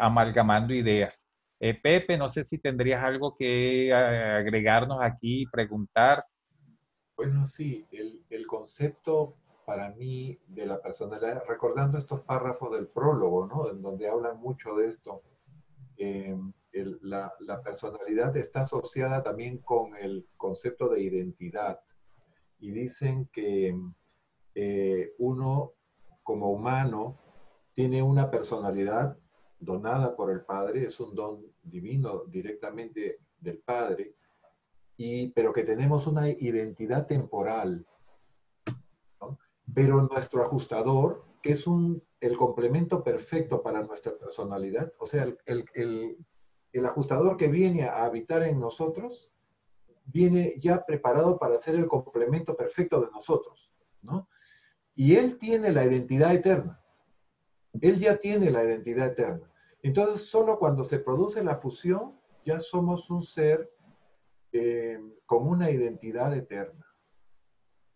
amalgamando ideas. Pepe, no sé si tendrías algo que agregarnos aquí, preguntar. Bueno, sí, el concepto para mí de la personalidad, recordando estos párrafos del prólogo, ¿no? En donde hablan mucho de esto, la personalidad está asociada también con el concepto de identidad. Y dicen que uno como humano tiene una personalidad donada por el Padre, es un don divino directamente del Padre, pero que tenemos una identidad temporal, ¿no? Pero nuestro ajustador, que es el complemento perfecto para nuestra personalidad, o sea, el ajustador que viene a habitar en nosotros, viene ya preparado para ser el complemento perfecto de nosotros, ¿no? Y él tiene la identidad eterna. Él ya tiene la identidad eterna. Entonces, solo cuando se produce la fusión, ya somos un ser con una identidad eterna,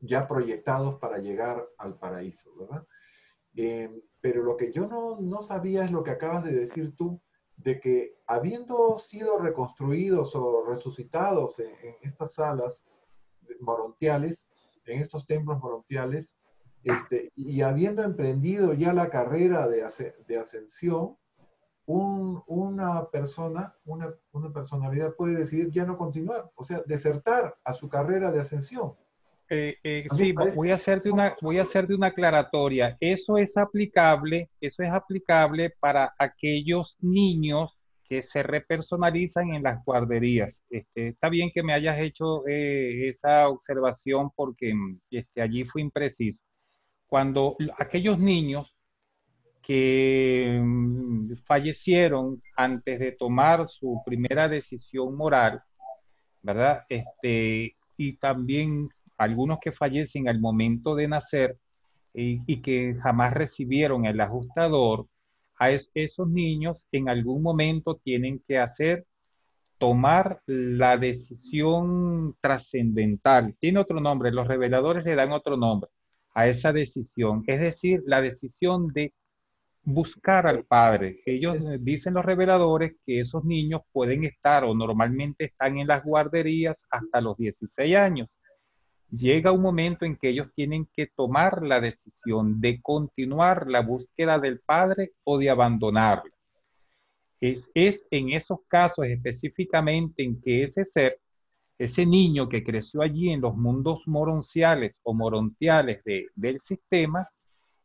ya proyectados para llegar al paraíso, ¿verdad? Pero lo que yo no sabía es lo que acabas de decir tú, de que habiendo sido reconstruidos o resucitados en estas salas morontiales, en estos templos morontiales, y habiendo emprendido ya la carrera de ascensión, una persona, una personalidad puede decidir ya no continuar, o sea, desertar a su carrera de ascensión. A mí me Sí, parece voy a hacerte una aclaratoria. Eso es aplicable para aquellos niños que se repersonalizan en las guarderías. Está bien que me hayas hecho esa observación porque allí fue impreciso. Cuando aquellos niños que fallecieron antes de tomar su primera decisión moral, ¿verdad? Y también algunos que fallecen al momento de nacer y que jamás recibieron el ajustador, esos niños en algún momento tienen que tomar la decisión trascendental. Tiene otro nombre, los reveladores le dan otro nombre a esa decisión, es decir, la decisión de buscar al Padre. Ellos dicen los reveladores que esos niños pueden estar o normalmente están en las guarderías hasta los 16 años. Llega un momento en que ellos tienen que tomar la decisión de continuar la búsqueda del Padre o de abandonarla. Es en esos casos específicamente en que ese ser, ese niño que creció allí en los mundos moronciales o morontiales del sistema,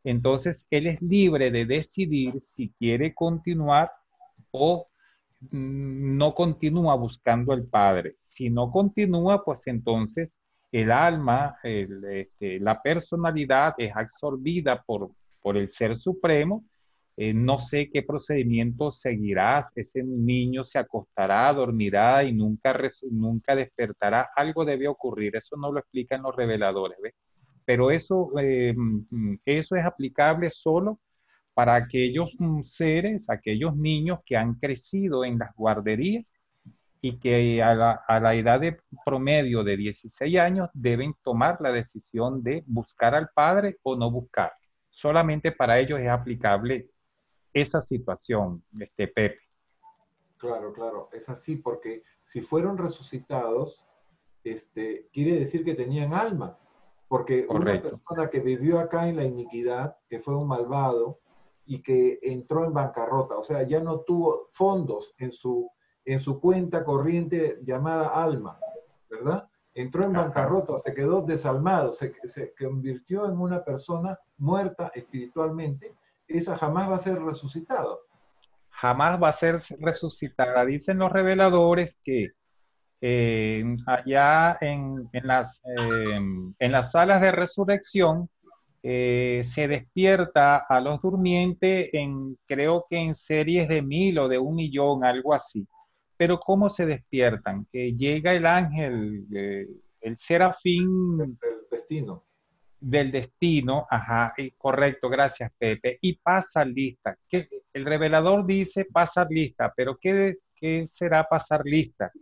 entonces él es libre de decidir si quiere continuar o no continúa buscando al Padre. Si no continúa, pues entonces el alma, la personalidad es absorbida por el Ser Supremo. No sé qué procedimiento seguirás. Ese niño se acostará, dormirá y nunca despertará. Algo debe ocurrir. Eso no lo explican los reveladores, ¿ves? Pero eso es aplicable solo para aquellos seres, aquellos niños que han crecido en las guarderías y que a la edad de promedio de 16 años deben tomar la decisión de buscar al Padre o no buscar. Solamente para ellos es aplicable esa situación, Pepe. claro, claro, es así, porque si fueron resucitados, quiere decir que tenían alma, porque una Correcto. persona que vivió acá en la iniquidad, que fue un malvado y que entró en bancarrota, o sea, ya no tuvo fondos en su cuenta corriente llamada alma, ¿verdad? Entró en Ajá. bancarrota, se quedó desalmado, se convirtió en una persona muerta espiritualmente, esa jamás va a ser resucitada. Jamás va a ser resucitada. Dicen los reveladores que allá en las salas de resurrección se despierta a los durmientes creo que en series de 1000 o de 1 millón, algo así. Pero ¿cómo se despiertan? Que llega el ángel, el serafín El destino. del destino, ajá, correcto, gracias Pepe, y pasa lista. El revelador dice pasar lista, pero ¿qué será pasar lista?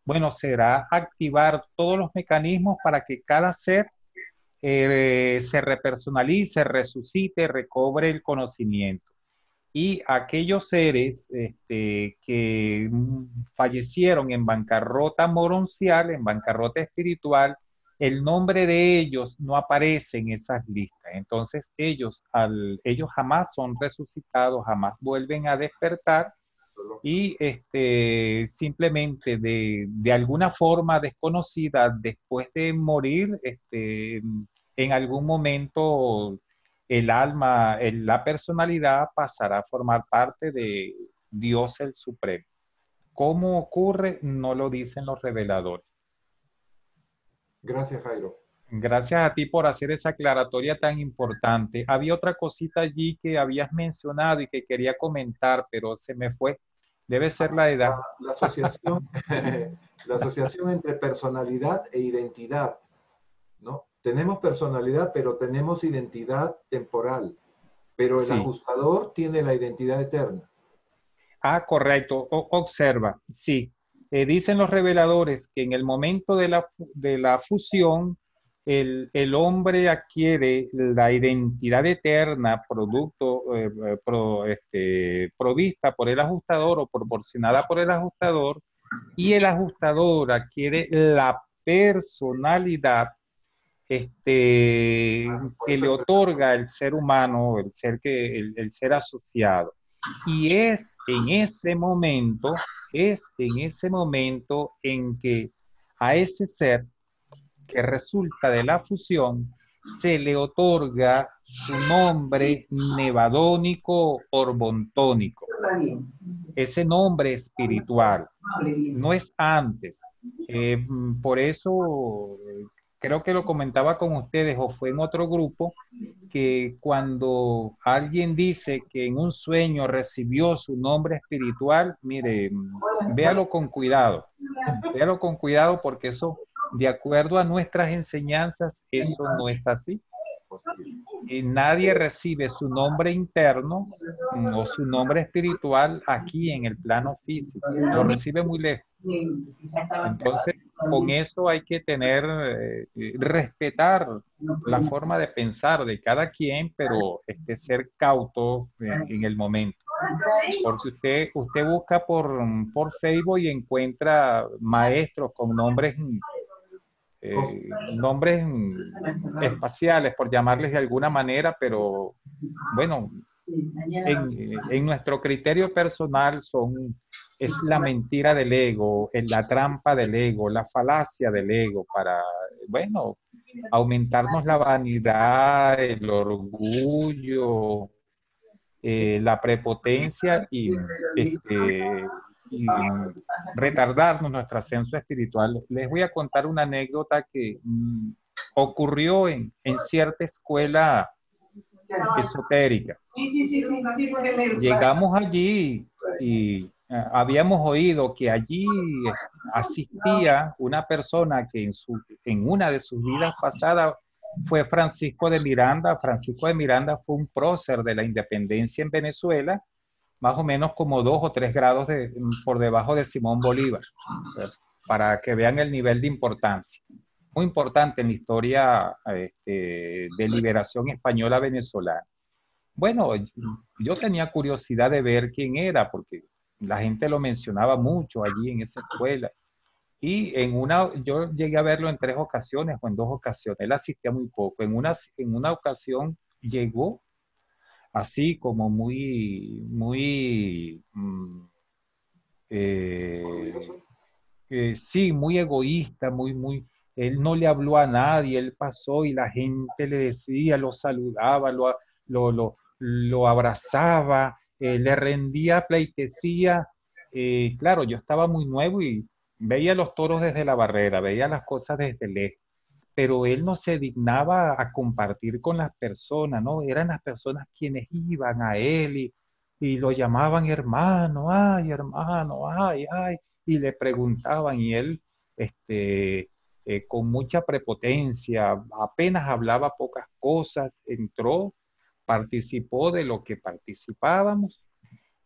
Bueno, será activar todos los mecanismos para que cada ser se repersonalice, resucite, recobre el conocimiento. y aquellos seres que fallecieron en bancarrota moroncial, en bancarrota espiritual, el nombre de ellos no aparece en esas listas. Entonces ellos jamás son resucitados, jamás vuelven a despertar y simplemente de alguna forma desconocida, después de morir, en algún momento el alma, la personalidad pasará a formar parte de Dios el Supremo. ¿Cómo ocurre? No lo dicen los reveladores. Gracias, Jairo. Gracias a ti por hacer esa aclaratoria tan importante. Había otra cosita allí que habías mencionado y que quería comentar, pero se me fue. Debe ser la edad. La asociación, la asociación entre personalidad e identidad, ¿no? Tenemos personalidad, pero tenemos identidad temporal. Pero el Sí. ajustador tiene la identidad eterna. Ah, correcto. Observa, sí. Dicen los reveladores que en el momento de la fusión, el hombre adquiere la identidad eterna, provista por el ajustador o proporcionada por el ajustador, y el ajustador adquiere la personalidad que le otorga el ser humano, el ser asociado. Y es en ese momento en que a ese ser que resulta de la fusión se le otorga su nombre nevadónico orbontónico, ese nombre espiritual, no es antes. Por eso creo que lo comentaba con ustedes o fue en otro grupo, que cuando alguien dice que en un sueño recibió su nombre espiritual, mire, véalo con cuidado porque eso, de acuerdo a nuestras enseñanzas, eso no es así. Y nadie recibe su nombre interno o su nombre espiritual aquí en el plano físico, lo recibe muy lejos. Entonces, con eso hay que respetar la forma de pensar de cada quien, pero ser cauto en el momento. Porque usted busca por Facebook y encuentra maestros con nombres espaciales, por llamarles de alguna manera, pero bueno, en nuestro criterio personal es la mentira del ego, es la trampa del ego, la falacia del ego para, bueno, aumentarnos la vanidad, el orgullo, la prepotencia y retardarnos nuestro ascenso espiritual. Les voy a contar una anécdota que ocurrió en cierta escuela esotérica. Llegamos allí y habíamos oído que allí asistía una persona que en una de sus vidas pasadas fue Francisco de Miranda. Francisco de Miranda fue un prócer de la independencia en Venezuela, más o menos como 2 o 3 grados por debajo de Simón Bolívar, para que vean el nivel de importancia. Muy importante en la historia de liberación española venezolana. Bueno, yo tenía curiosidad de ver quién era, porque la gente lo mencionaba mucho allí en esa escuela. Y yo llegué a verlo en 3 ocasiones o en 2 ocasiones. Él asistía muy poco. En una ocasión llegó así como sí, muy egoísta, él no le habló a nadie, él pasó y la gente le decía, lo saludaba, lo abrazaba, le rendía pleitesía. Claro, yo estaba muy nuevo y veía los toros desde la barrera, veía las cosas desde lejos, pero él no se dignaba a compartir con las personas, ¿no? Eran las personas quienes iban a él y lo llamaban hermano, ay, ay, y le preguntaban y él, con mucha prepotencia, apenas hablaba pocas cosas, entró, participó de lo que participábamos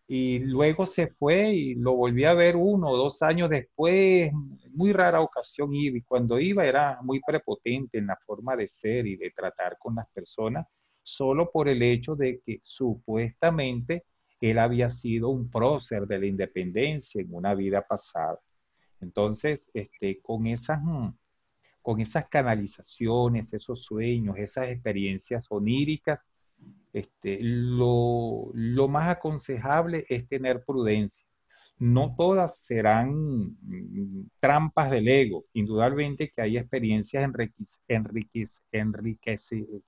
y luego se fue y lo volví a ver 1 o 2 años después, muy rara ocasión iba, y cuando iba era muy prepotente en la forma de ser y de tratar con las personas, solo por el hecho de que supuestamente él había sido un prócer de la independencia en una vida pasada. Entonces, con esas canalizaciones, esos sueños, esas experiencias oníricas, lo más aconsejable es tener prudencia. No todas serán trampas del ego. Indudablemente que hay experiencias pues, Enriquecedor.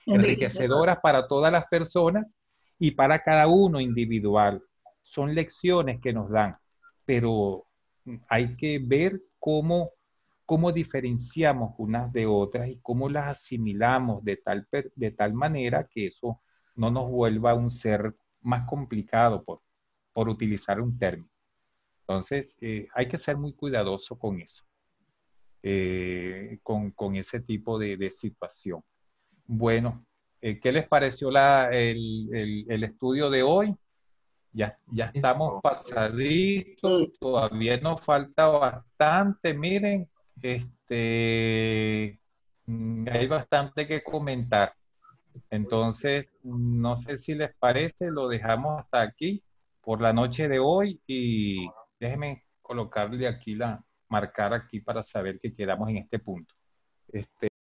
enriquecedoras para todas las personas y para cada uno individual. Son lecciones que nos dan, pero hay que ver cómo diferenciamos unas de otras y cómo las asimilamos de tal manera que eso no nos vuelva un ser más complicado, por utilizar un término. Entonces, hay que ser muy cuidadoso con eso, con ese tipo de situación. Bueno, ¿qué les pareció el estudio de hoy? Ya estamos pasaditos, Sí. todavía nos falta bastante, miren, hay bastante que comentar. Entonces, no sé si les parece, lo dejamos hasta aquí por la noche de hoy y déjenme colocarle aquí marcar aquí para saber que quedamos en este punto.